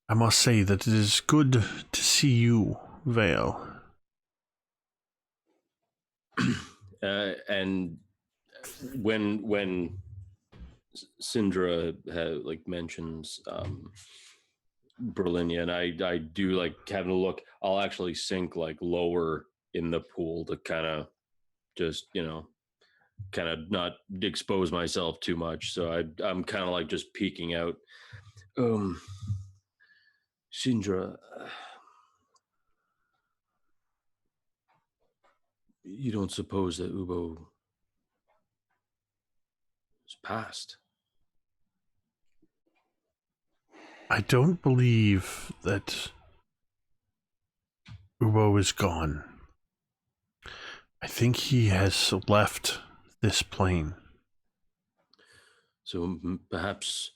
I must say that it is good to see you, Vale. And when Syndra mentions Brilinya, and I do having a look, I'll actually sink lower in the pool to kind of just not expose myself too much. So I'm kind of just peeking out. Syndra, you don't suppose that Ubo is past? I don't believe that Ubo is gone. I think he has left this plane. So perhaps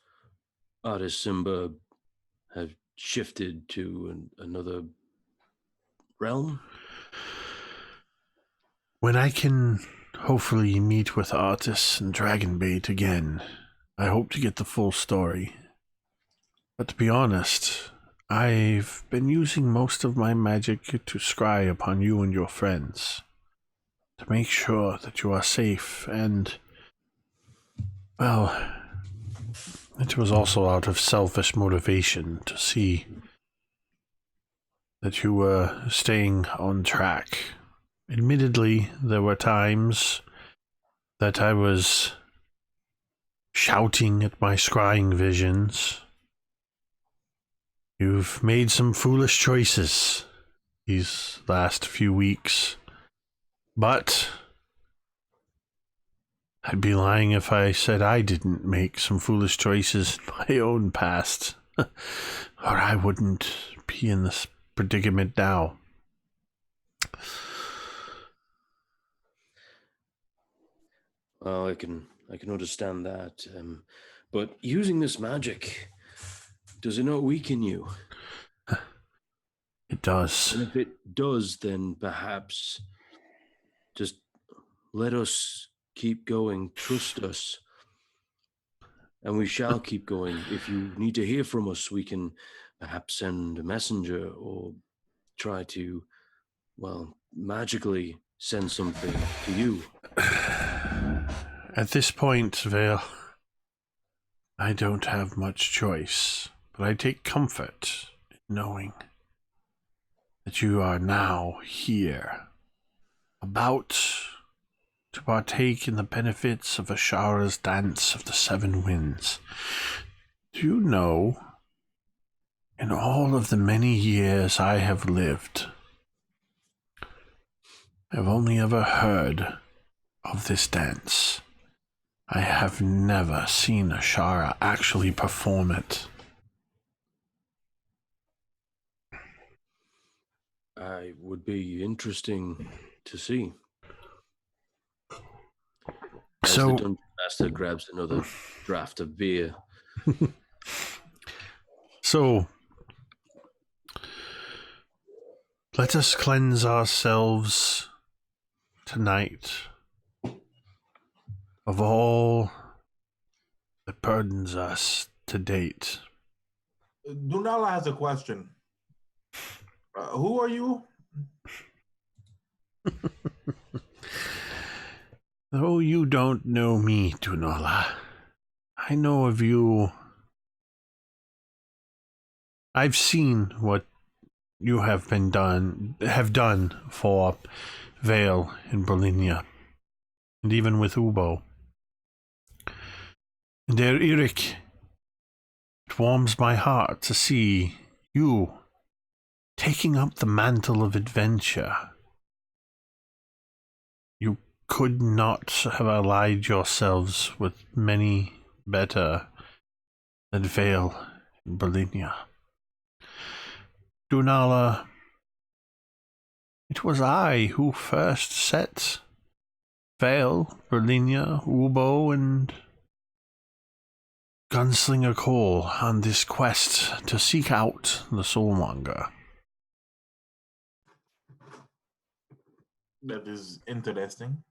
Artis Simba have shifted to another realm? When I can hopefully meet with Artis and Dragonbait again, I hope to get the full story. But to be honest, I've been using most of my magic to scry upon you and your friends, to make sure that you are safe, and, well, it was also out of selfish motivation to see that you were staying on track. Admittedly, there were times that I was shouting at my scrying visions. You've made some foolish choices these last few weeks, but I'd be lying if I said I didn't make some foolish choices in my own past, or I wouldn't be in this predicament now. Well, I can understand that. But using this magic, does it not weaken you? It does. And if it does, then perhaps just let us keep going. Trust us. And we shall keep going. If you need to hear from us, we can perhaps send a messenger or try to, well, magically send something to you. At this point, Vale, I don't have much choice, but I take comfort in knowing that you are now here, about to partake in the benefits of Ashara's Dance of the Seven Winds. Do you know, in all of the many years I have lived, I've only ever heard of this dance. I have never seen Ashara actually perform it. I would be interesting to see. As the dungeon master grabs another draft of beer. So, let us cleanse ourselves tonight of all that burdens us to date. Dunala has a question. Who are you? Though you don't know me, Dunala, I know of you. I've seen what you have done for Vale and Brilinya, and even with Ubo. And Eric, it warms my heart to see you taking up the mantle of adventure. You could not have allied yourselves with many better than Vale and Brilinya. Dunala, it was I who first set Vale, Brilinya, Ubo, and Gunslinger Cole on this quest to seek out the Soulmonger. That is interesting.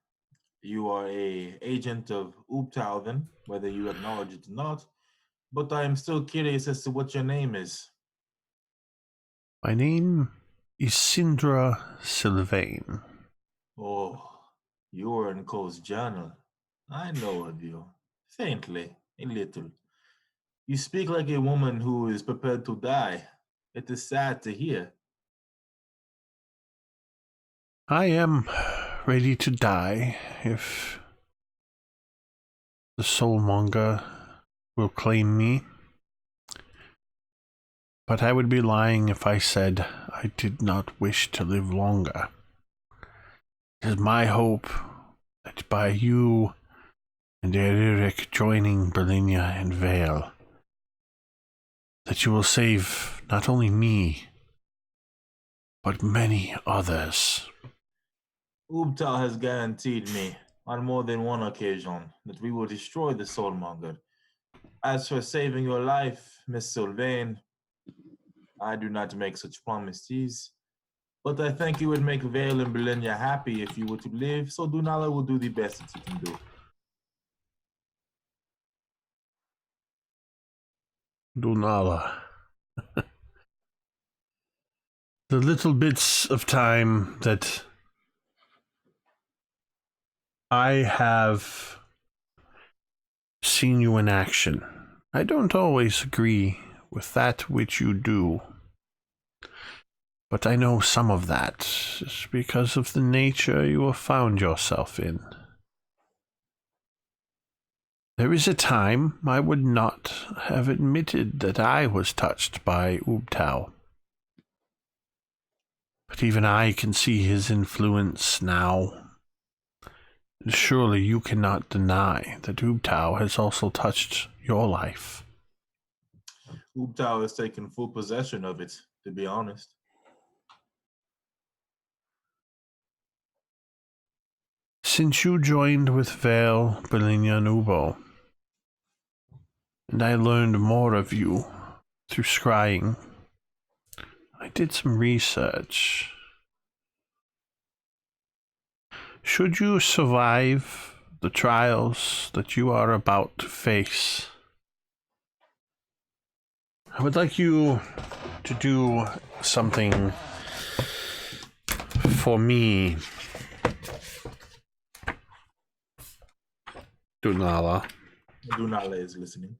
You are a agent of Ooptal then, whether you acknowledge it or not. But I am still curious as to what your name is. My name is Sindra Sylvain. Oh, you are in Cole's journal. I know of you. Faintly, a little. You speak like a woman who is prepared to die. It is sad to hear. I am ready to die if the Soulmonger will claim me. But I would be lying if I said I did not wish to live longer. It is my hope that by you and Eric joining Brilinya and Vale, that you will save not only me, but many others. Ooptal has guaranteed me on more than one occasion that we will destroy the Soulmonger. As for saving your life, Miss Sylvain, I do not make such promises. But I think it would make Vale and Brilinya happy if you were to live, so Dunala will do the best that you can do. Dunala. The little bits of time that I have seen you in action, I don't always agree with that which you do. But I know some of that is because of the nature you have found yourself in. There is a time I would not have admitted that I was touched by Ubtao. But even I can see his influence now. Surely you cannot deny that Ubtao has also touched your life. Ubtao has taken full possession of it, to be honest. Since you joined with Vale, Brilinya, and Ubo, and I learned more of you through scrying, I did some research. Should you survive the trials that you are about to face, I would like you to do something for me, Dunala. Dunala is listening.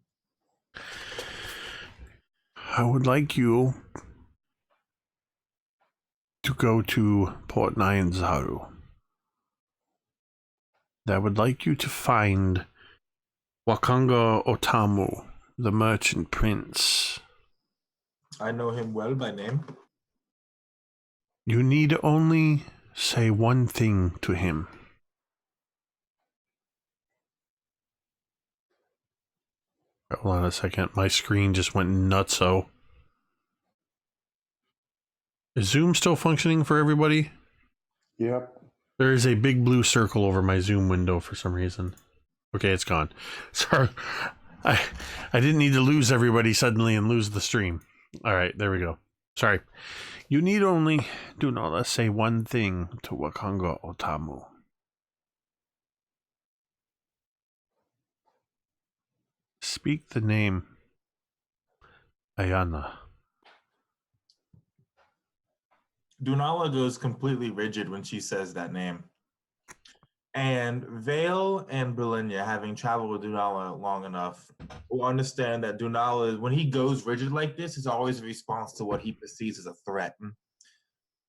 I would like you to go to Port Nyanzaru. I would like you to find Wakanga Otamu, the merchant prince. I know him well by name. You need only say one thing to him. Hold on a second. My screen just went nutso. Is Zoom still functioning for everybody? Yep. There is a big blue circle over my Zoom window for some reason. Okay, it's gone. Sorry. I didn't need to lose everybody suddenly and lose the stream. All right, there we go. Sorry. You need only, Dunala, say one thing to Wakanga Otamu. Speak the name Ayana. Dunala goes completely rigid when she says that name. And Vale and Brilinya, having traveled with Dunala long enough, will understand that Dunala, when he goes rigid like this, is always a response to what he perceives as a threat.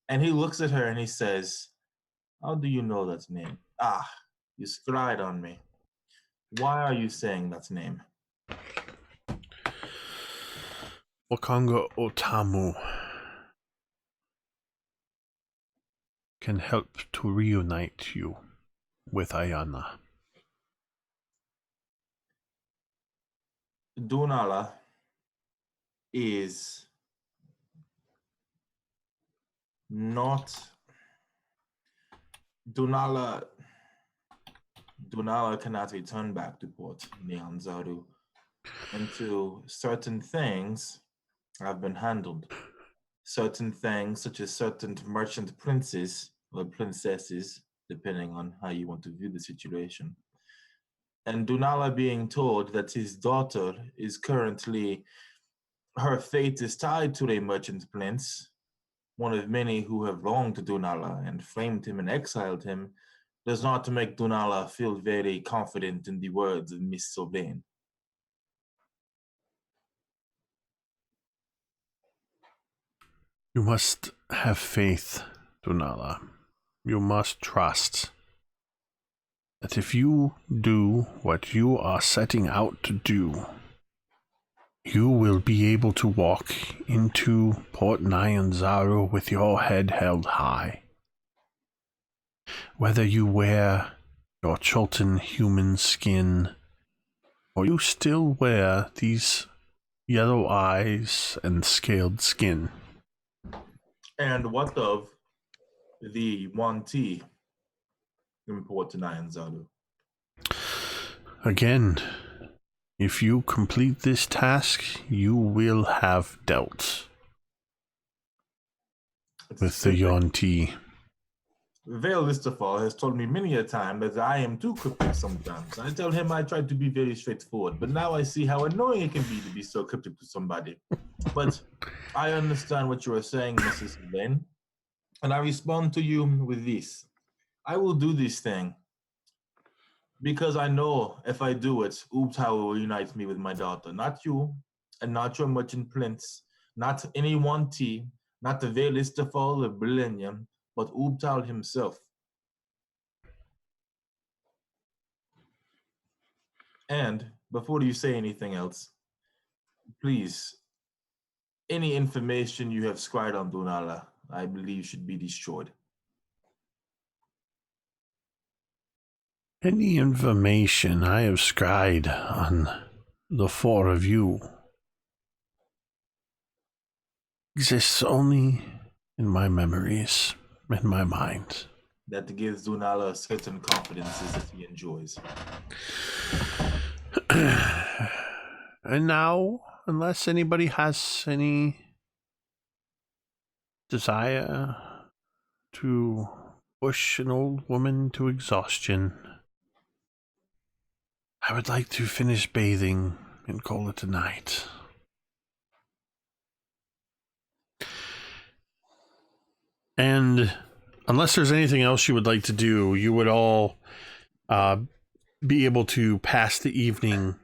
And he looks at her and he says, "How do you know that name? Ah, you scryed on me. Why are you saying that name?" Wakanga Otamu can help to reunite you with Ayana. Dunala is not Dunala cannot return back to Port Nyanzaru until certain things have been handled. Certain things, such as certain merchant princes or princesses, depending on how you want to view the situation. And Dunala being told that his daughter is currently, her fate is tied to a merchant prince, one of many who have wronged Dunala and framed him and exiled him, does not make Dunala feel very confident in the words of Miss Sylvain. You must have faith, Dunala. You must trust that if you do what you are setting out to do, you will be able to walk into Port Nyanzaru with your head held high. Whether you wear your Chultan human skin, or you still wear these yellow eyes and scaled skin. And what of the 1T in Port Nyanzaru? Again, if you complete this task, you will have dealt with the Yonti. Vale Istafall has told me many a time that I am too cryptic sometimes. I tell him I try to be very straightforward, but now I see how annoying it can be to be so cryptic to somebody. But I understand what you are saying, Mrs. Lane, and I respond to you with this. I will do this thing because I know if I do it, Oobtower will unite me with my daughter. Not you, and not your merchant prince, not any one T, not the Vale Istafall or Brilinya, but Oobtower himself. And before you say anything else, please, any information you have scried on Dunala, I believe should be destroyed. Any information I have scried on the four of you exists only in my memories, in my mind. That gives Dunala a certain confidence that he enjoys. And now, unless anybody has any desire to push an old woman to exhaustion, I would like to finish bathing and call it a night. And unless there's anything else you would like to do, you would all be able to pass the evening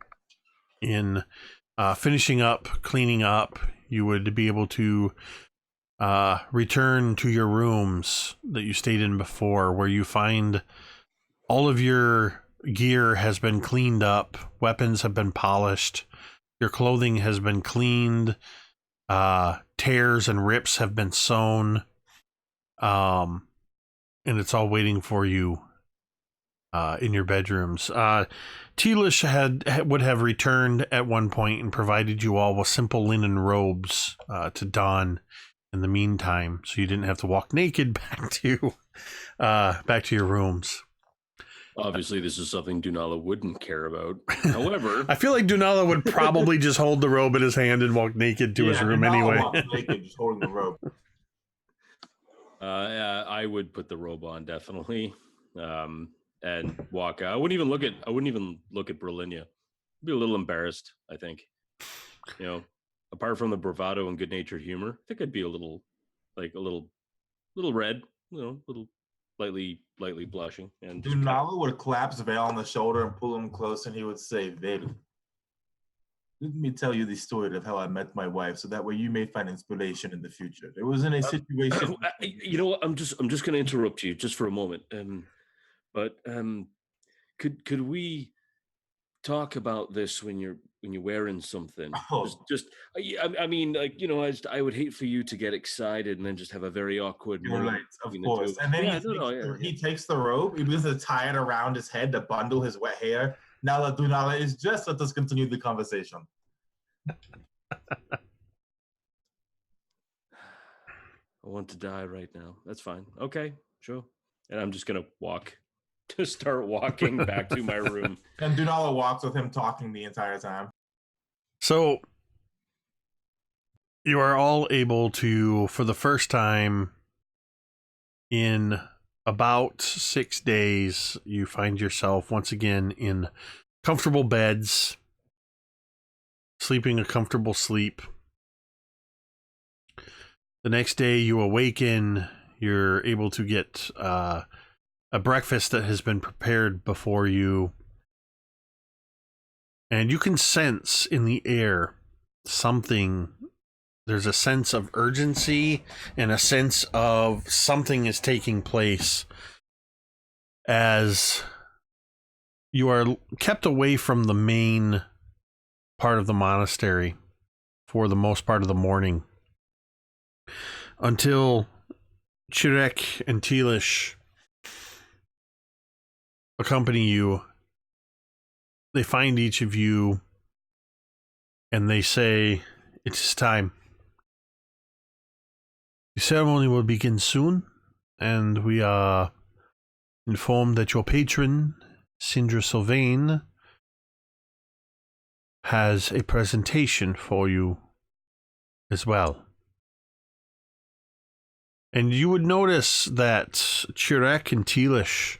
in finishing up, cleaning up. You would be able to return to your rooms that you stayed in before, where you find all of your gear has been cleaned up, weapons have been polished, your clothing has been cleaned, tears and rips have been sewn, and it's all waiting for you in your bedrooms. Tealish would have returned at one point and provided you all with simple linen robes to don in the meantime, so you didn't have to walk naked back to your rooms. Obviously, this is something Dunala wouldn't care about. However, I feel like Dunala would probably just hold the robe in his hand and walk naked to his room anyway. Walks naked, just holding the robe. I would put the robe on definitely, and walk out. I wouldn't even look at Brilinya. I'd be a little embarrassed, I think. You know, apart from the bravado and good-natured humor, I think I'd be a little red. You know, little lightly blushing. And Dunala would clap Vale on the shoulder and pull him close, and he would say, "Vale, let me tell you the story of how I met my wife, so that way you may find inspiration in the future. There was in a situation." You know what? I'm just going to interrupt you just for a moment. Could we talk about this when you're wearing something? Oh. I mean, like, you know, I would hate for you to get excited and then just have a very awkward You're moment. right, of course. And then he takes the robe, he begins to tie it around his head to bundle his wet hair. Now that Dunala is just, let us continue the conversation. I want to die right now. That's fine. Okay, sure. And I'm just gonna start walking back to my room. And Dunala walks with him talking the entire time. So you are all able to, for the first time in about 6 days, you find yourself once again in comfortable beds, sleeping a comfortable sleep. The next day you awaken, you're able to get a breakfast that has been prepared before you. And you can sense in the air there's a sense of urgency and a sense of something is taking place as you are kept away from the main part of the monastery for the most part of the morning until Chirek and Tealish accompany you. They find each of you and they say, "It's time. The ceremony will begin soon, and we are informed that your patron, Sindra Sylvain, has a presentation for you as well. And you would notice that Chirek and Tealish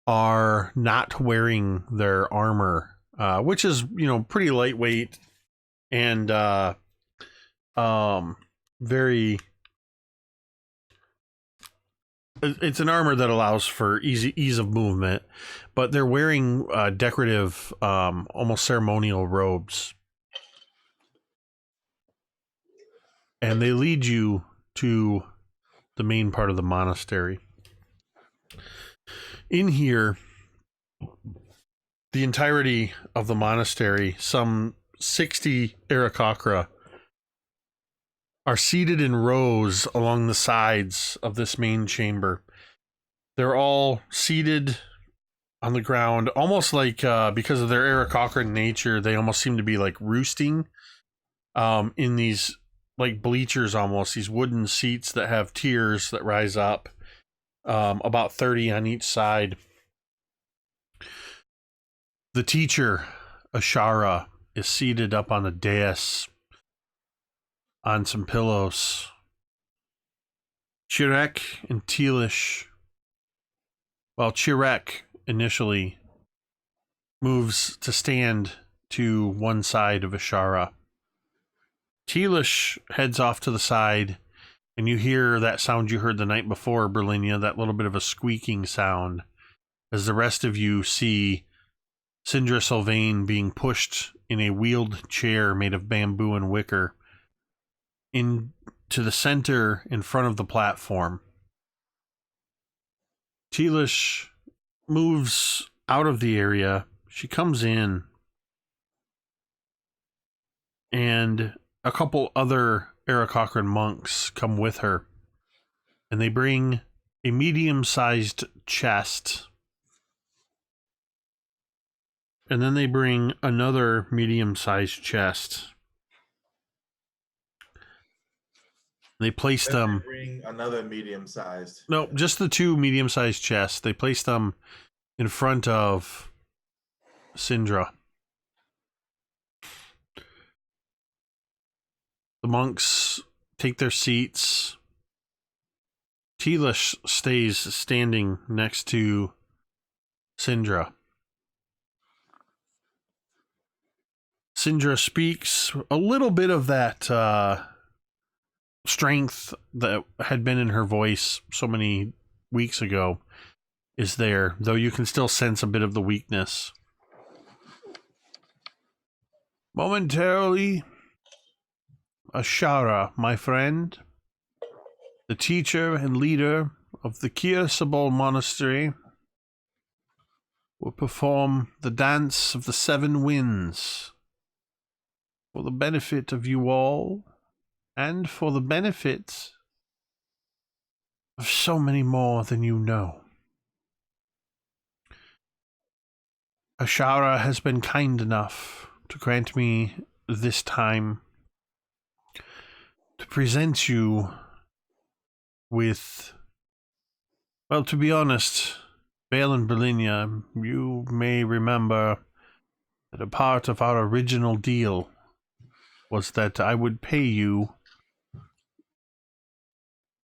are not wearing their armor, which is, pretty lightweight and very. It's an armor that allows for ease of movement, but they're wearing decorative, almost ceremonial robes. And they lead you to the main part of the monastery. In here, the entirety of the monastery, some 60 Aarakocra, are seated in rows along the sides of this main chamber. They're all seated on the ground, almost like, because of their Aarakocra nature, they almost seem to be like roosting in these like bleachers, almost these wooden seats that have tiers that rise up, about 30 on each side. The teacher, Ashara, is seated up on a dais on some pillows. Chirek and Tealish, well, Chirek initially moves to stand to one side of Ashara. Tealish heads off to the side, and you hear that sound you heard the night before, Brilinya, that little bit of a squeaking sound, as the rest of you see Sindra Sylvain being pushed in a wheeled chair made of bamboo and wicker into the center in front of the platform. Tealish moves out of the area. She comes in, and a couple other Aarakocran monks come with her, and they bring a medium-sized chest, and then they bring another medium-sized chest. They place them. Bring another medium-sized. No, just the two medium-sized chests. They place them in front of Sindra. The monks take their seats. Tealish stays standing next to Sindra. Sindra speaks. A little bit of that strength that had been in her voice so many weeks ago is there, though you can still sense a bit of the weakness. Momentarily, Ashara, my friend, the teacher and leader of the Kirsabal Monastery, will perform the Dance of the Seven Winds for the benefit of you all, and for the benefit of so many more than you know. Ashara has been kind enough to grant me this time to present you with, well, to be honest, Vale and Brilinya, you may remember that a part of our original deal was that I would pay you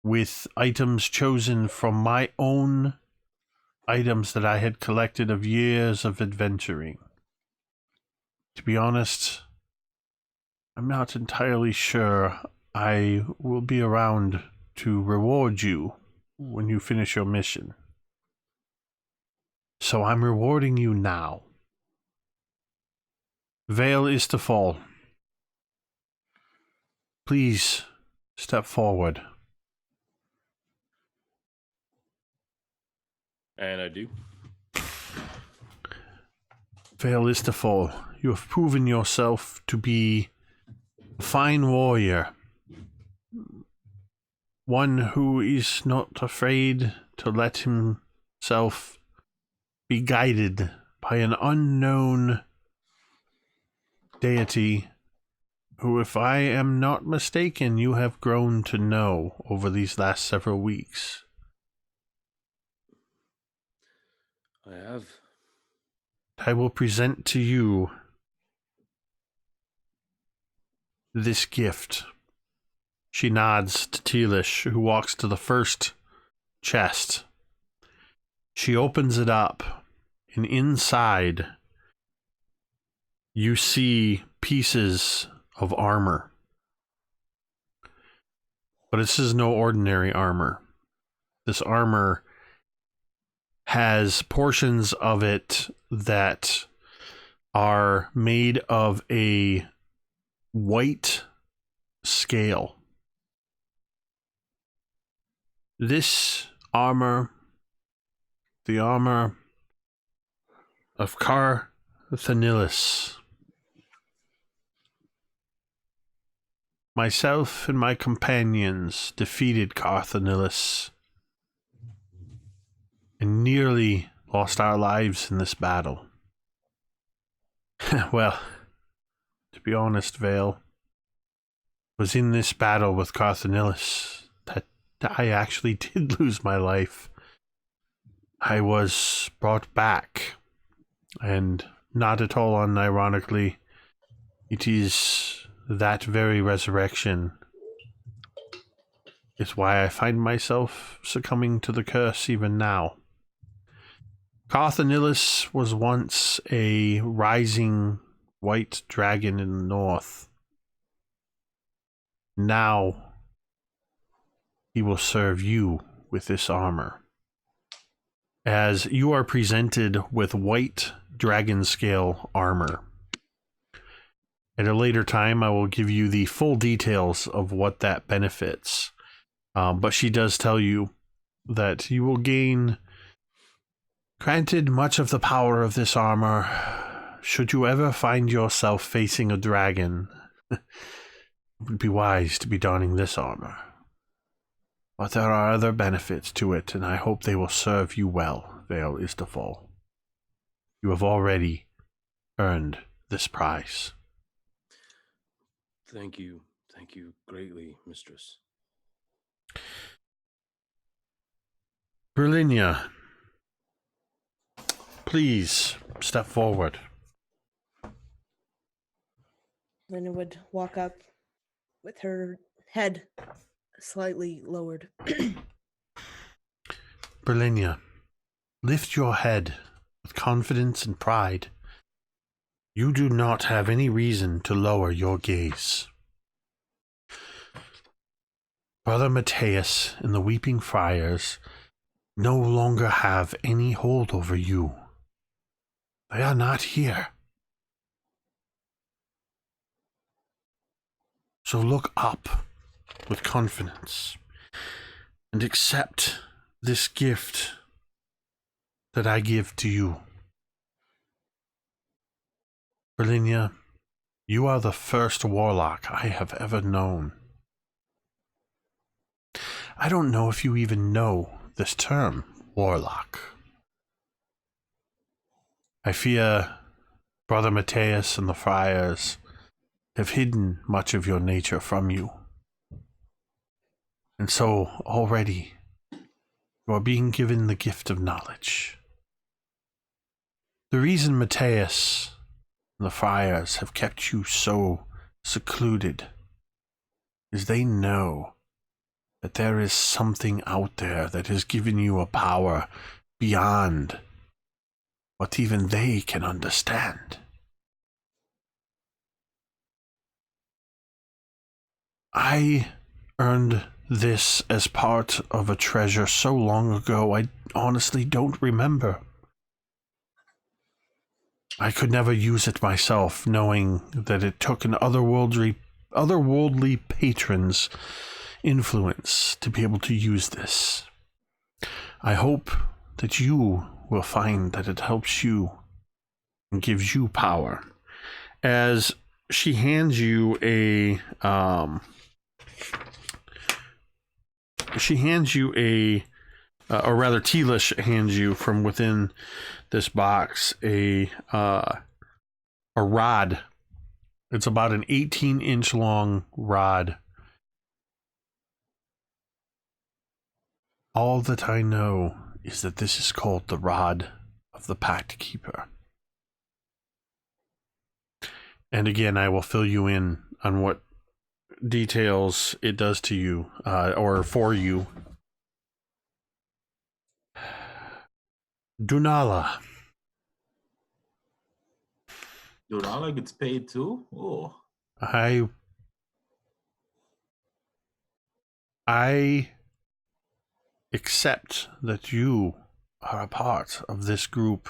with items chosen from my own items that I had collected of years of adventuring. To be honest, I'm not entirely sure I will be around to reward you when you finish your mission. So I'm rewarding you now. Vale Istafall, please step forward. And I do. Vale Istafall, you have proven yourself to be a fine warrior. One who is not afraid to let himself be guided by an unknown deity who, if I am not mistaken, you have grown to know over these last several weeks. I have. I will present to you this gift. She nods to Tealish, who walks to the first chest. She opens it up, and inside you see pieces of armor. But this is no ordinary armor. This armor has portions of it that are made of a white scale. This armor, the armor of Carthanilis. Myself and my companions defeated Carthanilis and nearly lost our lives in this battle. Well, to be honest, Vale, it was in this battle with Carthanilis that I actually did lose my life. I was brought back, and not at all unironically, it is that very resurrection is why I find myself succumbing to the curse even now. Carthanilis was once a rising white dragon in the north. Now he will serve you with this armor. As you are presented with white dragon scale armor. At a later time, I will give you the full details of what that benefits. But she does tell you that you will gain, granted, much of the power of this armor. Should you ever find yourself facing a dragon, it would be wise to be donning this armor. But there are other benefits to it, and I hope they will serve you well, Vale Istafall. You have already earned this prize. Thank you greatly, mistress. Brilinya, please step forward. Lena would walk up with her head slightly lowered. Brilinya, lift your head with confidence and pride. You do not have any reason to lower your gaze. Brother Matthias and the Weeping Friars no longer have any hold over you. They are not here. So look up with confidence and accept this gift that I give to you. Brilinya, you are the first warlock I have ever known. I don't know if you even know this term, warlock. I fear Brother Matthias and the friars have hidden much of your nature from you. And so, already, you are being given the gift of knowledge. The reason Matthias and the friars have kept you so secluded is they know that there is something out there that has given you a power beyond what even they can understand. I earned this as part of a treasure so long ago, I honestly don't remember. I could never use it myself, knowing that it took an otherworldly patron's influence to be able to use this. I hope that you will find that it helps you and gives you power. As she hands you or rather Tealish hands you from within this box a rod. It's about an 18-inch long rod. All that I know is that this is called the Rod of the Pact Keeper. And again, I will fill you in on what details it does to you, or for you. Dunala. Dunala gets paid too? Oh. I accept that you are a part of this group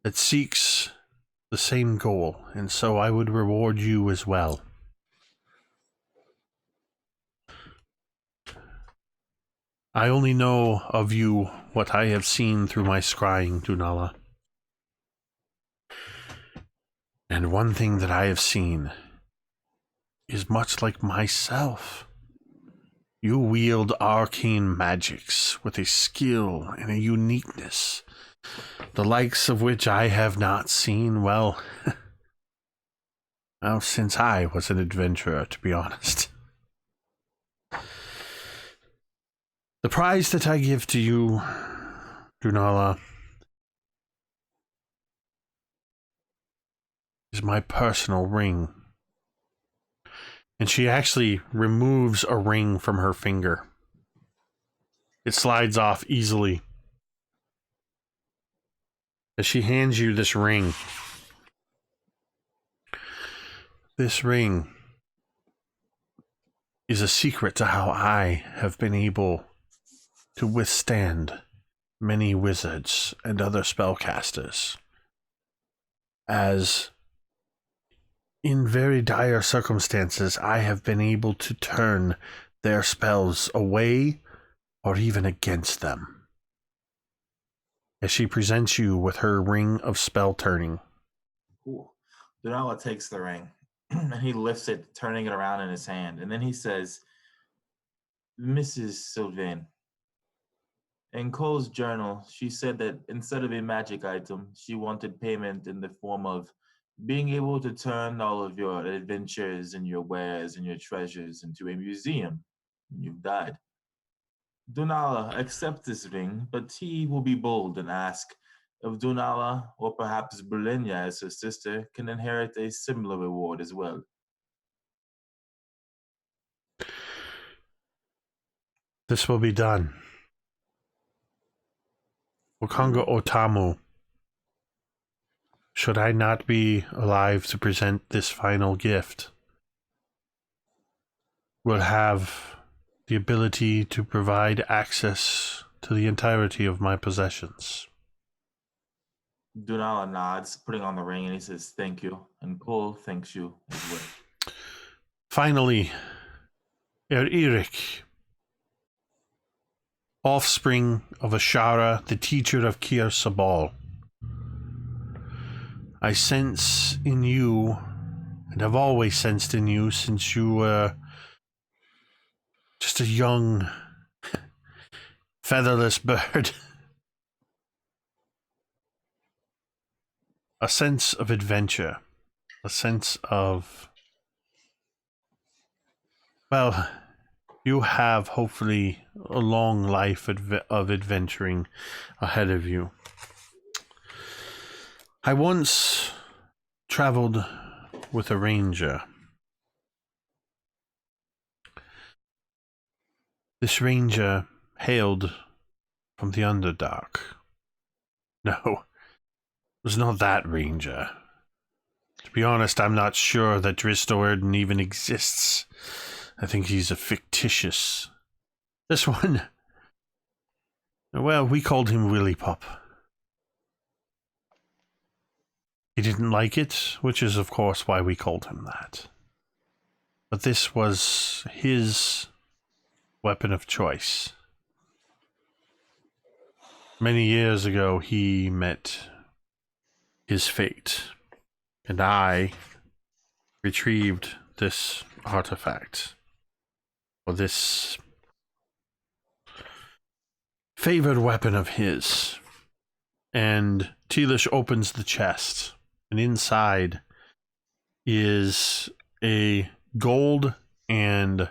that seeks the same goal, and so I would reward you as well. I only know of you what I have seen through my scrying, Dunala. And one thing that I have seen is much like myself. You wield arcane magics with a skill and a uniqueness, the likes of which I have not seen, well, since I was an adventurer, to be honest. The prize that I give to you, Dunala, is my personal ring. And she actually removes a ring from her finger. It slides off easily as she hands you this ring. This ring is a secret to how I have been able to withstand many wizards and other spellcasters, as in very dire circumstances I have been able to turn their spells away or even against them. As she presents you with her ring of spell turning. Cool. Dunala takes the ring and he lifts it, turning it around in his hand, and then he says, Mrs. Sylvain, in Cole's journal, she said that instead of a magic item, she wanted payment in the form of being able to turn all of your adventures and your wares and your treasures into a museum when you've died. Dunala accepts this ring, but he will be bold and ask if Dunala, or perhaps Brilinya as her sister, can inherit a similar reward as well. This will be done. Wakanga Otamu, should I not be alive to present this final gift, will have the ability to provide access to the entirety of my possessions. Dunala nods, putting on the ring, and he says, thank you. And Cole thanks you as well. Finally, Eric, offspring of Ashara, the teacher of Kier Sabal. I sense in you, and have always sensed in you since you were just a young, featherless bird, a sense of adventure, a sense of, well, you have hopefully a long life of adventuring ahead of you. I once traveled with a ranger. This ranger hailed from the Underdark. No, it was not that ranger. To be honest, I'm not sure that Dristoerden even exists. I think he's a fictitious. This one, well, we called him Willy Pop. He didn't like it, which is of course why we called him that. But this was his weapon of choice. Many years ago, he met his fate, and I retrieved this artifact, or this favored weapon of his. And Tealish opens the chest, and inside is a gold and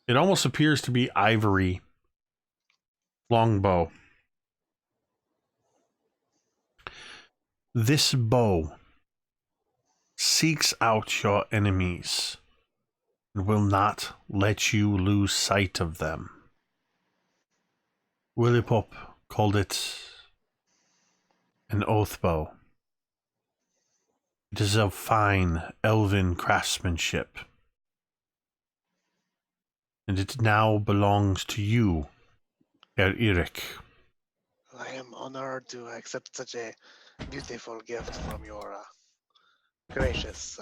it almost appears to be ivory longbow. This bow seeks out your enemies and will not let you lose sight of them. Willipop called it an oath bow. It is of fine elven craftsmanship, and it now belongs to you, Herr Eric. I am honored to accept such a beautiful gift from your gracious,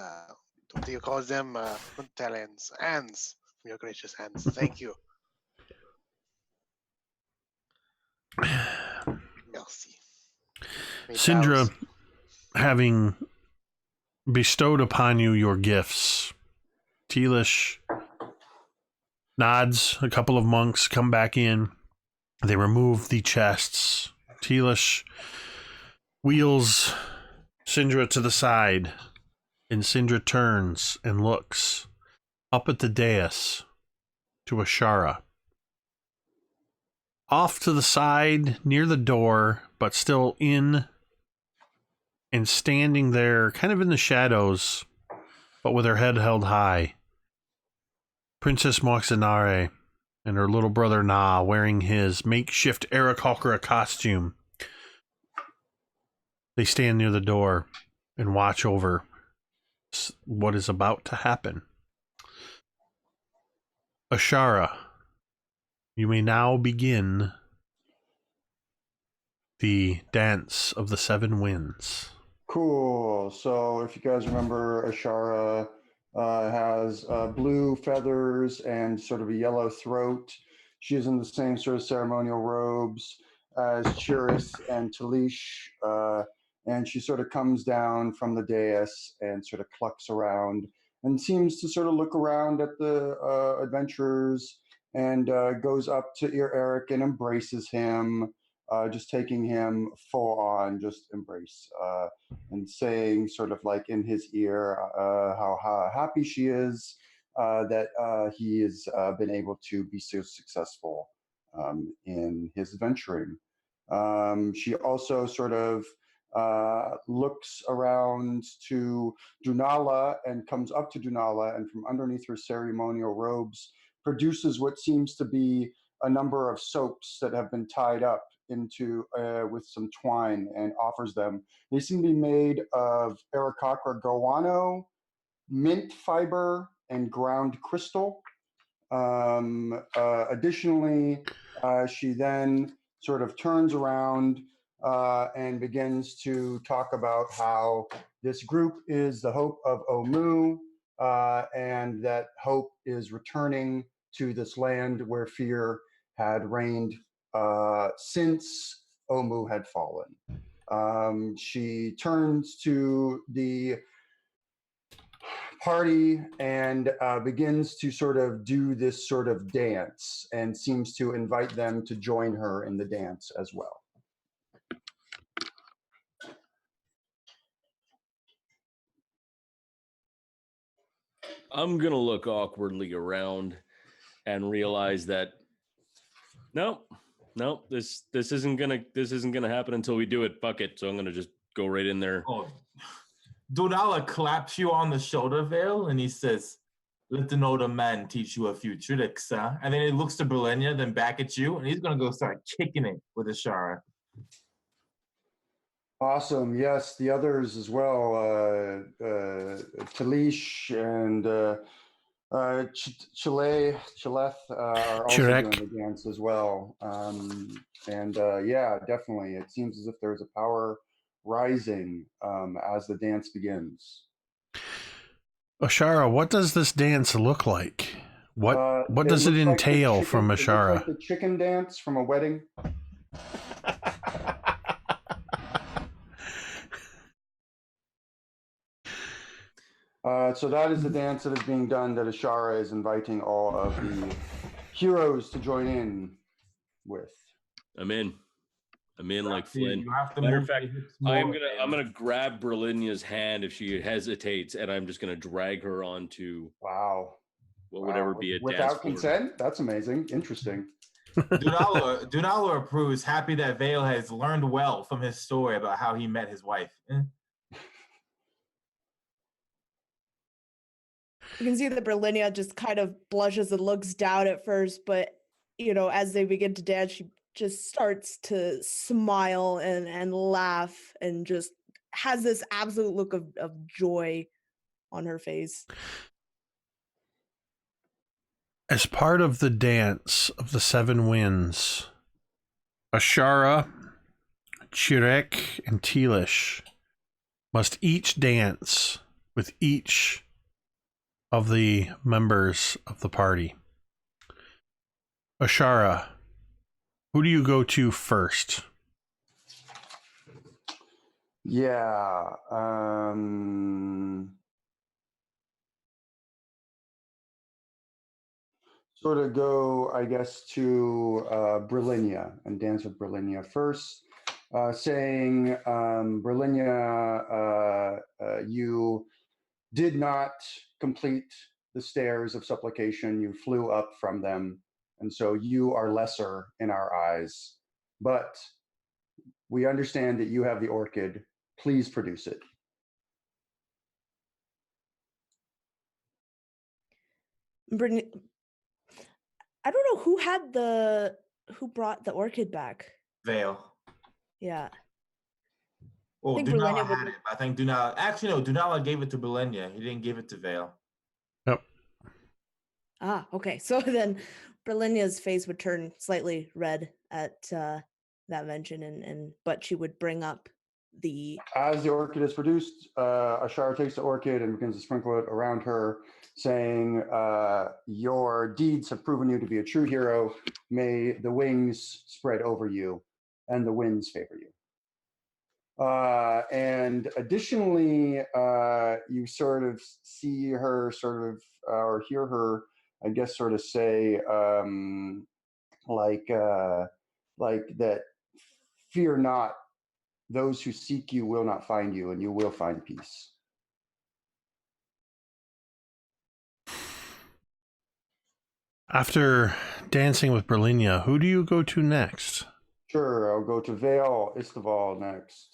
what do you call them? Talents, hands. From your gracious hands. Thank you. Merci. Syndra, having bestowed upon you your gifts, Tealish nods. A couple of monks come back in. They remove the chests. Tealish wheels Syndra to the side, and Syndra turns and looks up at the dais to Ashara. Off to the side, near the door, but still in and standing there, kind of in the shadows, but with her head held high, Princess Moxinare and her little brother Na, wearing his makeshift Aarakocra costume. They stand near the door and watch over what is about to happen. Ashara, you may now begin the Dance of the Seven Winds. Cool. So if you guys remember, Ashara has blue feathers and sort of a yellow throat. She is in the same sort of ceremonial robes as Chiris and Talish, and she sort of comes down from the dais and sort of clucks around and seems to sort of look around at the adventurers and goes up to Eric and embraces him, just taking him full on, just embrace, and saying sort of like in his ear how happy she is that he has been able to be so successful in his adventuring. She also sort of looks around to Dunala and comes up to Dunala, and from underneath her ceremonial robes produces what seems to be a number of soaps that have been tied up into with some twine, and offers them. They seem to be made of Aarakocra guano, mint fiber, and ground crystal. Additionally, she then sort of turns around and begins to talk about how this group is the hope of Omu, and that hope is returning to this land where fear had reigned since Omu had fallen. She turns to the party and begins to sort of do this sort of dance and seems to invite them to join her in the dance as well. I'm gonna look awkwardly around and realize that no, this isn't gonna happen until we do it. Fuck it. So I'm gonna just go right in there. Oh, Donala claps you on the shoulder, Vale, and he says, "Let the older man teach you a few tricks, huh?" And then he looks to Brilinya, then back at you, and he's gonna go start kicking it with Ashara. Awesome. Yes, the others as well. Talish and Chileth are also Chirek. doing the dance as well. Yeah, definitely. It seems as if there's a power rising as the dance begins. Ashara, what does this dance look like? What does it looks like the entail chicken- from it looks Ashara? like the chicken dance from a wedding. So that is the dance that is being done that Ashara is inviting all of the heroes to join in with. I'm in like Flynn. You have to Matter move of fact, your hips I'm more, gonna grab Brilinya's hand if she hesitates, and I'm just gonna drag her onto Wow. what would ever be a dance Without floor. consent? That's amazing. Interesting. Dunala approves, happy that Vale has learned well from his story about how he met his wife. You can see that Brilinya just kind of blushes and looks down at first, but as they begin to dance, she just starts to smile and laugh and just has this absolute look of joy on her face. As part of the dance of the seven winds, Ashara, Chirek, and Tealish must each dance with each of the members of the party. Ashara, who do you go to first? Yeah. Sort of go, I guess, to Brilinya and dance with Brilinya first, saying, Brilinya, you did not complete the stairs of supplication. You flew up from them, and so you are lesser in our eyes. But we understand that you have the orchid. Please produce it. I don't know who brought the orchid back. Vale. Yeah. Well, think Dunala Brilinya would- had it. I think Dunala. Actually, no. Dunala gave it to Brilinya. He didn't give it to Vale. Yep. Ah, okay. So then Brilinya's face would turn slightly red at that mention, but she would bring up the... As the orchid is produced, Ashara takes the orchid and begins to sprinkle it around her, saying, your deeds have proven you to be a true hero. May the wings spread over you and the winds favor you. And additionally, you sort of see her or hear her, I guess, sort of say, like that, fear not, those who seek you will not find you, and you will find peace. After dancing with Brilinya, who do you go to next? Sure, I'll go to Vale Istafall next.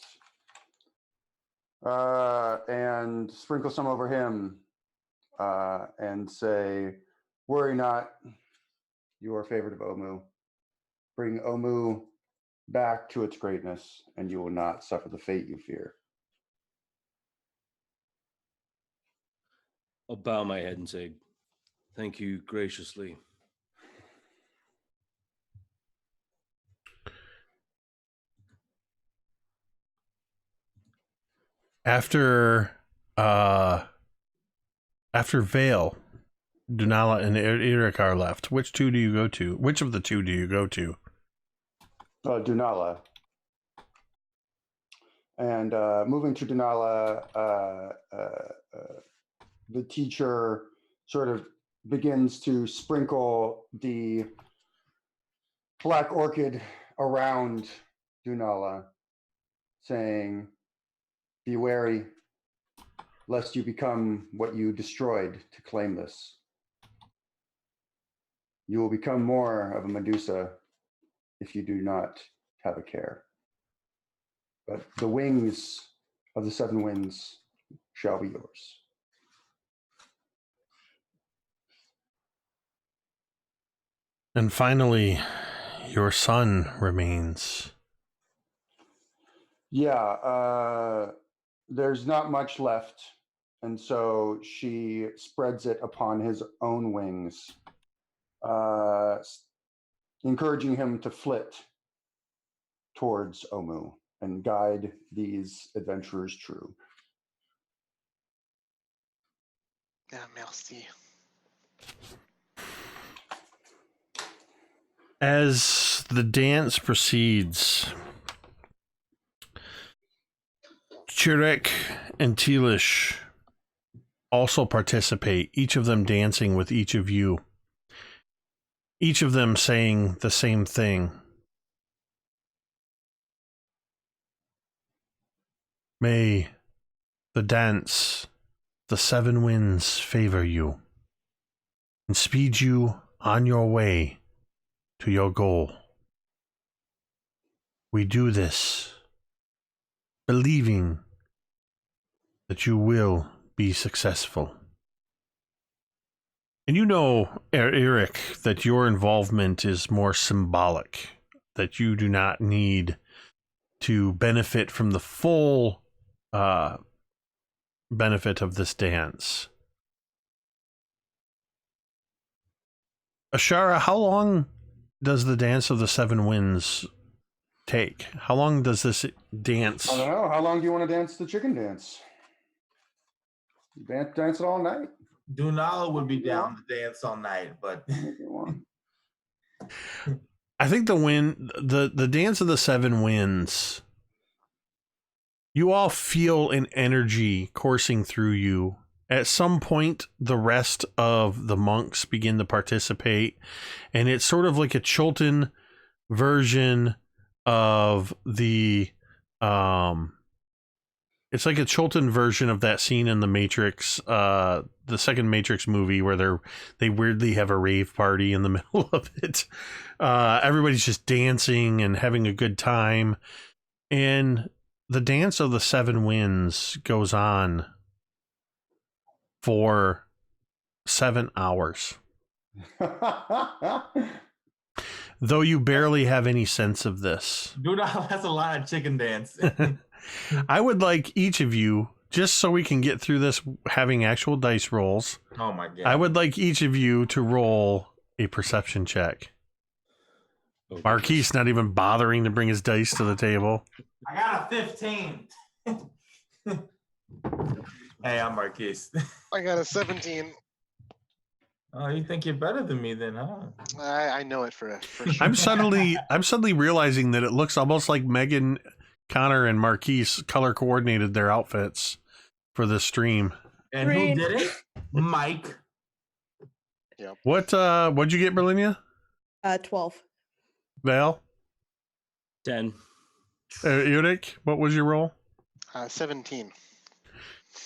And sprinkle some over him and say, worry not, you are favored of Omu. Bring Omu back to its greatness, and you will not suffer the fate you fear. I'll bow my head and say, thank you graciously. After Vale, Dunala and Eric are left. Which two do you go to? Which of the two do you go to? Dunala. And moving to Dunala, the teacher sort of begins to sprinkle the black orchid around Dunala, saying, be wary, lest you become what you destroyed to claim this. You will become more of a Medusa if you do not have a care. But the wings of the seven winds shall be yours. And finally, your son remains. Yeah, there's not much left. And so she spreads it upon his own wings, encouraging him to flit towards Omu and guide these adventurers true. Yeah, merci. As the dance proceeds, Chirek and Tealish also participate, each of them dancing with each of you. Each of them saying the same thing. May the dance, the seven winds favor you and speed you on your way to your goal. We do this believing that you will be successful. And you know, Eric, that your involvement is more symbolic, that you do not need to benefit from the full benefit of this dance. Ashara, how long does the Dance of the Seven Winds take? How long does this dance? I don't know. How long do you want to dance the chicken dance? Dance it all night. Dunala would be down to dance all night, but If you want. I think the Dance of the Seven Winds, you all feel an energy coursing through you. At some point, the rest of the monks begin to participate, and it's sort of like a Chultan version of the it's like a Chultan version of that scene in the Matrix, the second Matrix movie, where they weirdly have a rave party in the middle of it. Everybody's just dancing and having a good time, and the Dance of the Seven Winds goes on for 7 hours. Though you barely have any sense of this. Dunala has a lot of chicken dance. I would like each of you, just so we can get through this having actual dice rolls, Oh my god. I would like each of you to roll a perception check. Oh, Marquise not even bothering to bring his dice to the table. I got a 15. Hey, I'm Marquise. I got a 17. Oh, you think you're better than me then, huh? I know it for sure. I'm suddenly realizing that it looks almost like Megan, Connor, and Marquise color coordinated their outfits for this stream. And Green. who did it? Mike. What'd you get, Brilinya? 12. Vale? 10. Eric, what was your roll? 17.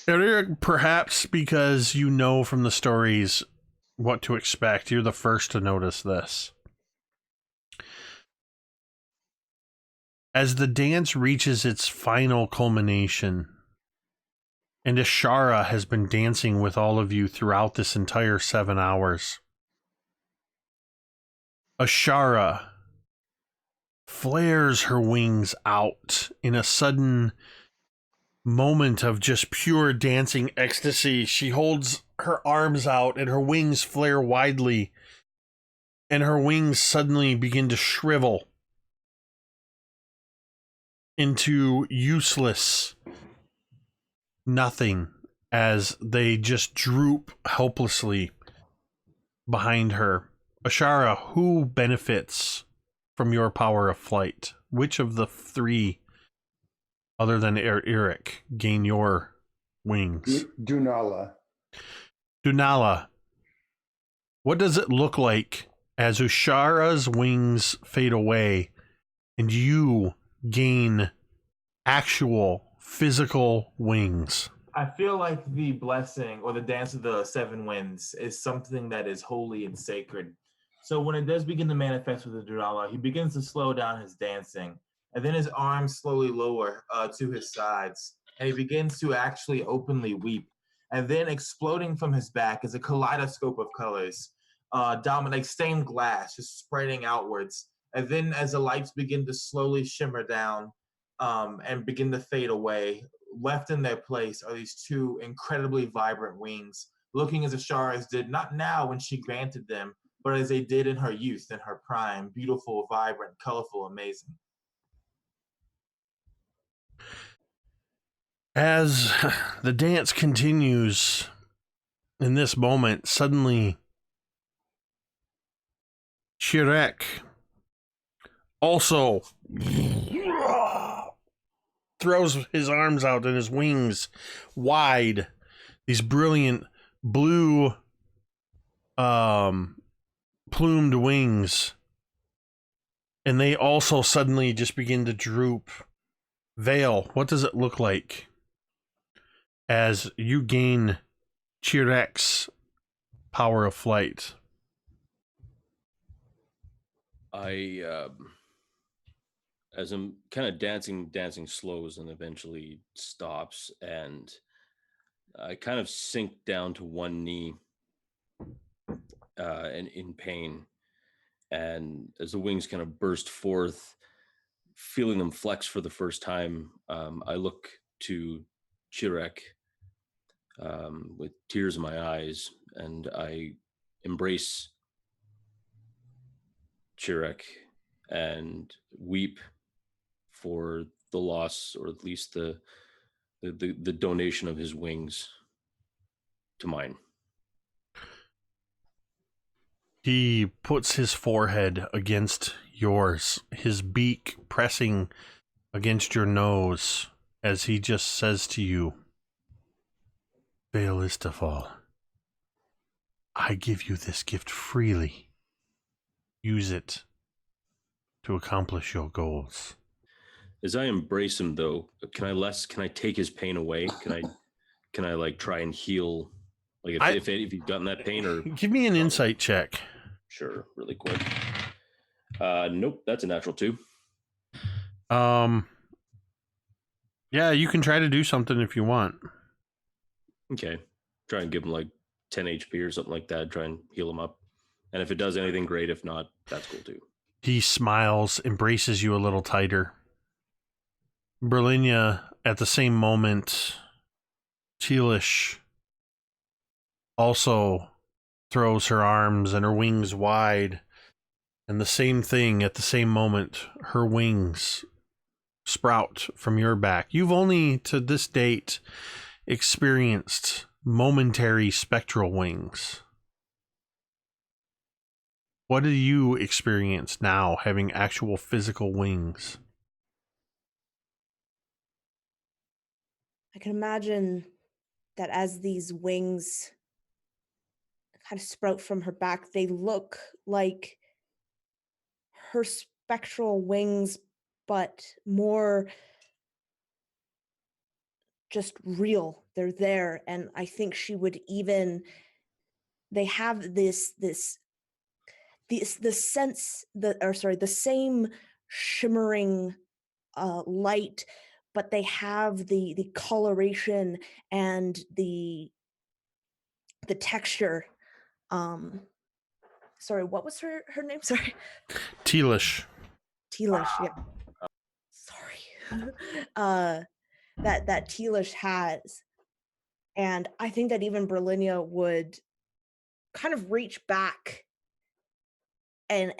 Eric, perhaps because you know from the stories what to expect, you're the first to notice this. As the dance reaches its final culmination, and Ashara has been dancing with all of you throughout this entire 7 hours, Ashara flares her wings out in a sudden moment of just pure dancing ecstasy. She holds her arms out and her wings flare widely, and her wings suddenly begin to shrivel into useless nothing as they just droop helplessly behind her. Ashara, who benefits from your power of flight? Which of the three, other than Eric, gain your wings? Dunala. Dunala, what does it look like as Ushara's wings fade away and you gain actual physical wings? I feel like the blessing or the Dance of the Seven Winds is something that is holy and sacred. So when it does begin to manifest with the Dunala, he begins to slow down his dancing, and then his arms slowly lower to his sides, and he begins to actually openly weep. And then exploding from his back is a kaleidoscope of colors, like stained glass, just spreading outwards. And then as the lights begin to slowly shimmer down and begin to fade away, left in their place are these two incredibly vibrant wings, looking as Ashara's did, not now when she granted them, but as they did in her youth, in her prime, beautiful, vibrant, colorful, amazing. As the dance continues, in this moment, suddenly Shirek also throws his arms out and his wings wide, these brilliant blue plumed wings, and they also suddenly just begin to droop. Vale, what does it look like as you gain Chirek's power of flight? As I'm kind of dancing slows and eventually stops, and I kind of sink down to one knee and in pain. And as the wings kind of burst forth, feeling them flex for the first time, I look to Chirek with tears in my eyes, and I embrace Chirek and weep for the loss, or at least the donation of his wings to mine. He puts his forehead against yours, his beak pressing against your nose, as he just says to you, Vale Istafall, I give you this gift freely. Use it to accomplish your goals. As I embrace him, though, can I take his pain away? Can I like try and heal? Like if you've gotten that pain, or give me an insight check. Sure, really quick. Nope, that's a natural 2. Yeah, you can try to do something if you want. Okay, try and give him like 10 HP or something like that. Try and heal him up, and if it does anything, great. If not, that's cool too. He smiles, embraces you a little tighter. Brilinya, at the same moment, Tealish also throws her arms and her wings wide, and the same thing at the same moment, her wings sprout from your back. You've only to this date experienced momentary spectral wings. What do you experience now, having actual physical wings? I can imagine that as these wings kind of sprout from her back, they look like her spectral wings, but more just real. They're there. And I think she would even, they have this sense the same shimmering light, but they have the coloration and the texture. Sorry, what was her name? Sorry. Tealish. Tealish, yeah. Sorry. That Tealish has. And I think that even Brilinya would kind of reach back and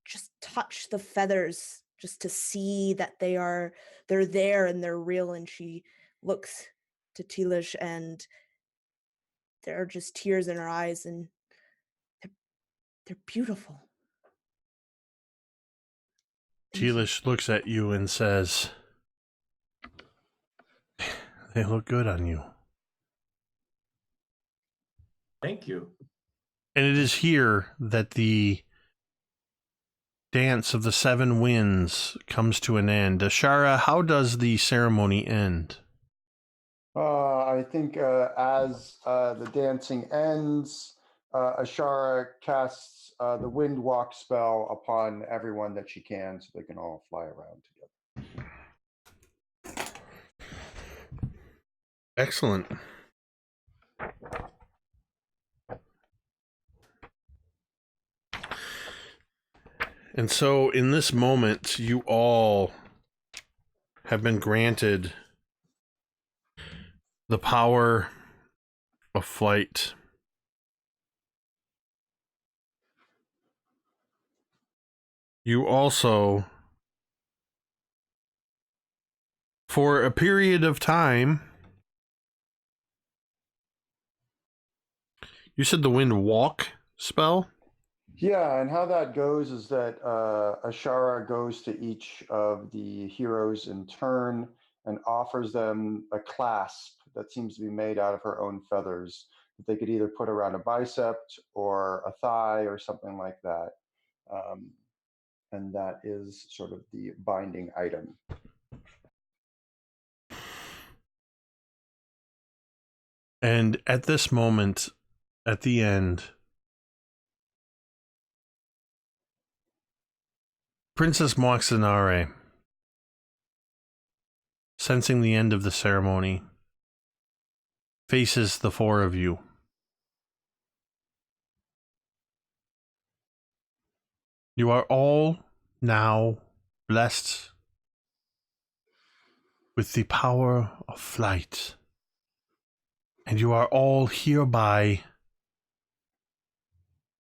just touch the feathers just to see that they're there and they're real. And she looks to Tealish and there are just tears in her eyes, and they're beautiful. Tealish looks at you and says, they look good on you. Thank you. And it is here that the dance of the 7 winds comes to an end. Ashara, how does the ceremony end? I think as the dancing ends, Ashara casts the wind walk spell upon everyone that she can, so they can all fly around together. Excellent. And so in this moment, you all have been granted the power of flight. You also, for a period of time, you said the wind walk spell? Yeah, and how that goes is that Ashara goes to each of the heroes in turn and offers them a clasp that seems to be made out of her own feathers that they could either put around a bicep or a thigh or something like that. And that is sort of the binding item. And at this moment, at the end, Princess Moixanare, sensing the end of the ceremony, faces the 4 of you. You are all now blessed with the power of flight. And you are all hereby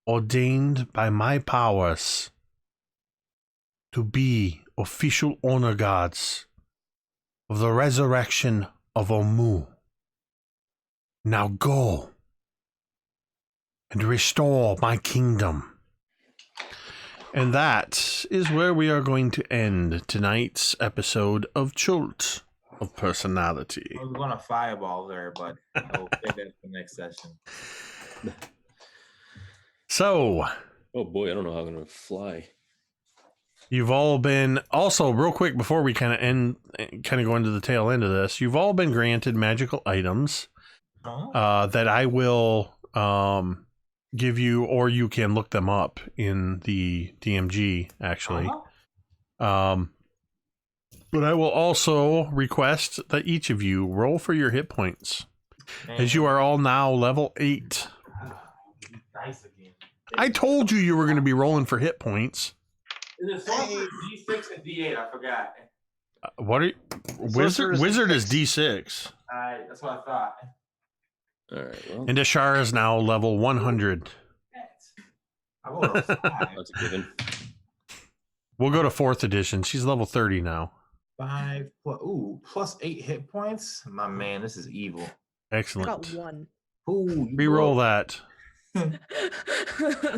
ordained by my powers to be official honor guards of the resurrection of Omu. Now go and restore my kingdom. And that is where we are going to end tonight's episode of Chult of Personality. I was going to fireball there, but I'll save that for the next session. So, Oh boy, I don't know how I'm gonna fly. you've all been, also real quick before we kind of go into the tail end of this, you've all been granted magical items that I will give you, or you can look them up in the DMG actually. But I will also request that each of you roll for your hit points, as you are all now level 8. Dice again. I told you were going to be rolling for hit points. Is it sorcerer D6 and D8? I forgot. What are you, wizard is D6. Alright, that's what I thought. All right, well, And Ashara is now level 100. I rolled a 5. that's a given. We'll go to 4th edition. She's level 30 now. 5 plus 8 hit points. My man, this is evil. I Excellent. got 1. Ooh, Reroll that.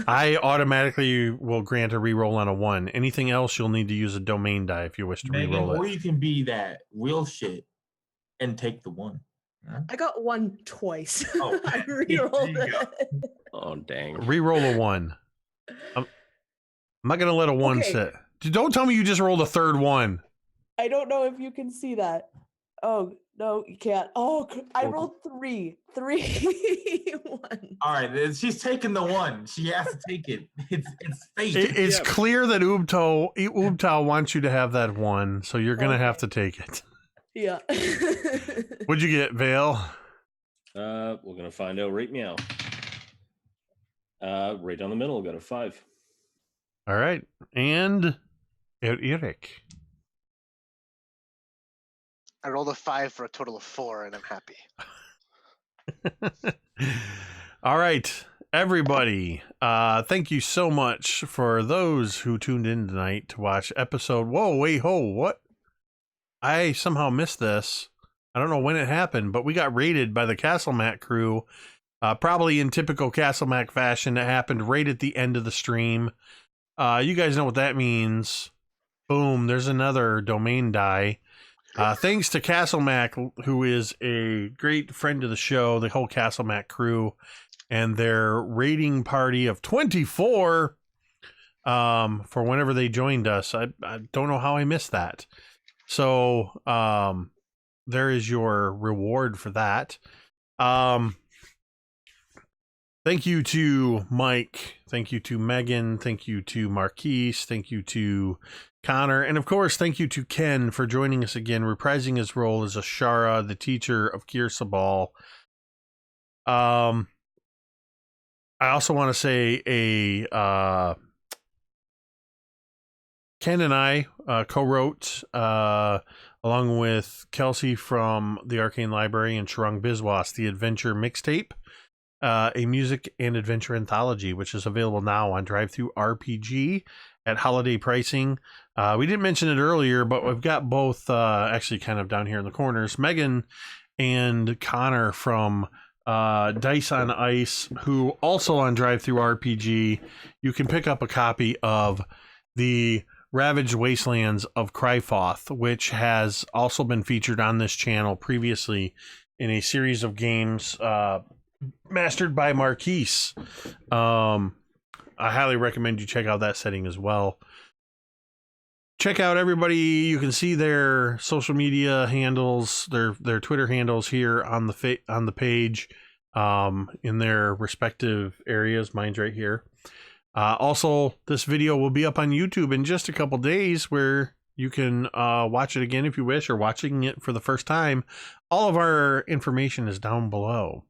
I automatically will grant a reroll on a 1. Anything else, you'll need to use a domain die if you wish to Megan, reroll or it. you can be that real shit and take the 1. Huh? I got 1 twice. Oh, I there you rerolled go. it. Oh dang. Reroll a 1. I'm not going to let a 1 Okay. sit. Don't tell me you just rolled a third 1. I don't know if you can see that. Oh, no, you can't. Oh, I rolled 3. 3. 1. All right, she's taking the 1. She has to take it. It's fate. It's Yeah. clear that Ubtao wants you to have that 1, so you're going to have to take it. Yeah. What'd you get, Vale? We're gonna find out right now. Right down the middle, got a 5. All right. And Eric. I rolled a 5 for a total of 4, and I'm happy. All right, everybody. Thank you so much for those who tuned in tonight to watch episode. Whoa, wait, what? I somehow missed this. I don't know when it happened, but we got raided by the Castle Mac crew. Probably in typical Castle Mac fashion. It happened right at the end of the stream. You guys know what that means. Boom, there's another domain die. Thanks to Castle Mac, who is a great friend of the show, the whole Castle Mac crew, and their raiding party of 24 for whenever they joined us. I don't know how I missed that. So there is your reward for that. Thank you to Mike. Thank you to Megan. Thank you to Marquise. Thank you to Connor. And of course, thank you to Ken for joining us again, reprising his role as Ashara, the teacher of Kirsabal. I also want to say Ken and I co-wrote, along with Kelsey from the Arcane Library and Sharang Biswas, the Adventure Mixtape, a music and adventure anthology, which is available now on Drive-Thru RPG at holiday pricing. We didn't mention it earlier, but we've got both actually kind of down here in the corners, Megan and Connor from Dice on Ice, who also on Drive-Thru RPG. You can pick up a copy of the Ravaged Wastelands of Cryfoth, which has also been featured on this channel previously in a series of games mastered by Marquise. I highly recommend you check out that setting as well. Check out everybody. You can see their social media handles, their Twitter handles here on the page, in their respective areas. Mine's right here. Also, this video will be up on YouTube in just a couple days, where you can watch it again if you wish, or watching it for the first time. All of our information is down below.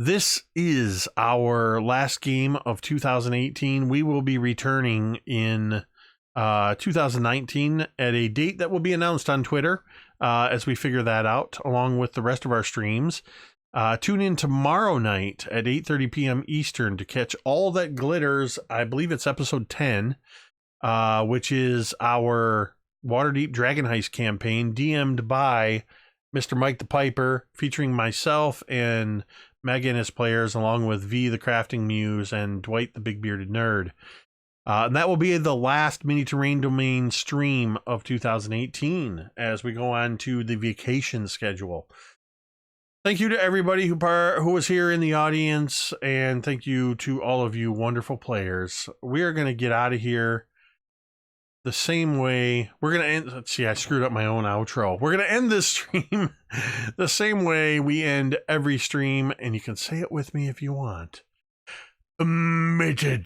this is our last game of 2018. We will be returning in 2019 at a date that will be announced on Twitter as we figure that out, along with the rest of our streams. Tune in tomorrow night at 8:30 p.m. Eastern to catch All That Glitters. I believe it's episode 10, which is our Waterdeep Dragon Heist campaign, DM'd by Mr. Mike the Piper, featuring myself and Megan as players, along with V the Crafting Muse and Dwight the Big Bearded Nerd. And that will be the last Mini Terrain Domain stream of 2018 as we go on to the vacation schedule. Thank you to everybody who was here in the audience, and thank you to all of you wonderful players. We are going to get out of here the same way. We're going to end. Let's see, I screwed up my own outro. We're going to end this stream the same way we end every stream, and you can say it with me if you want. Metadata.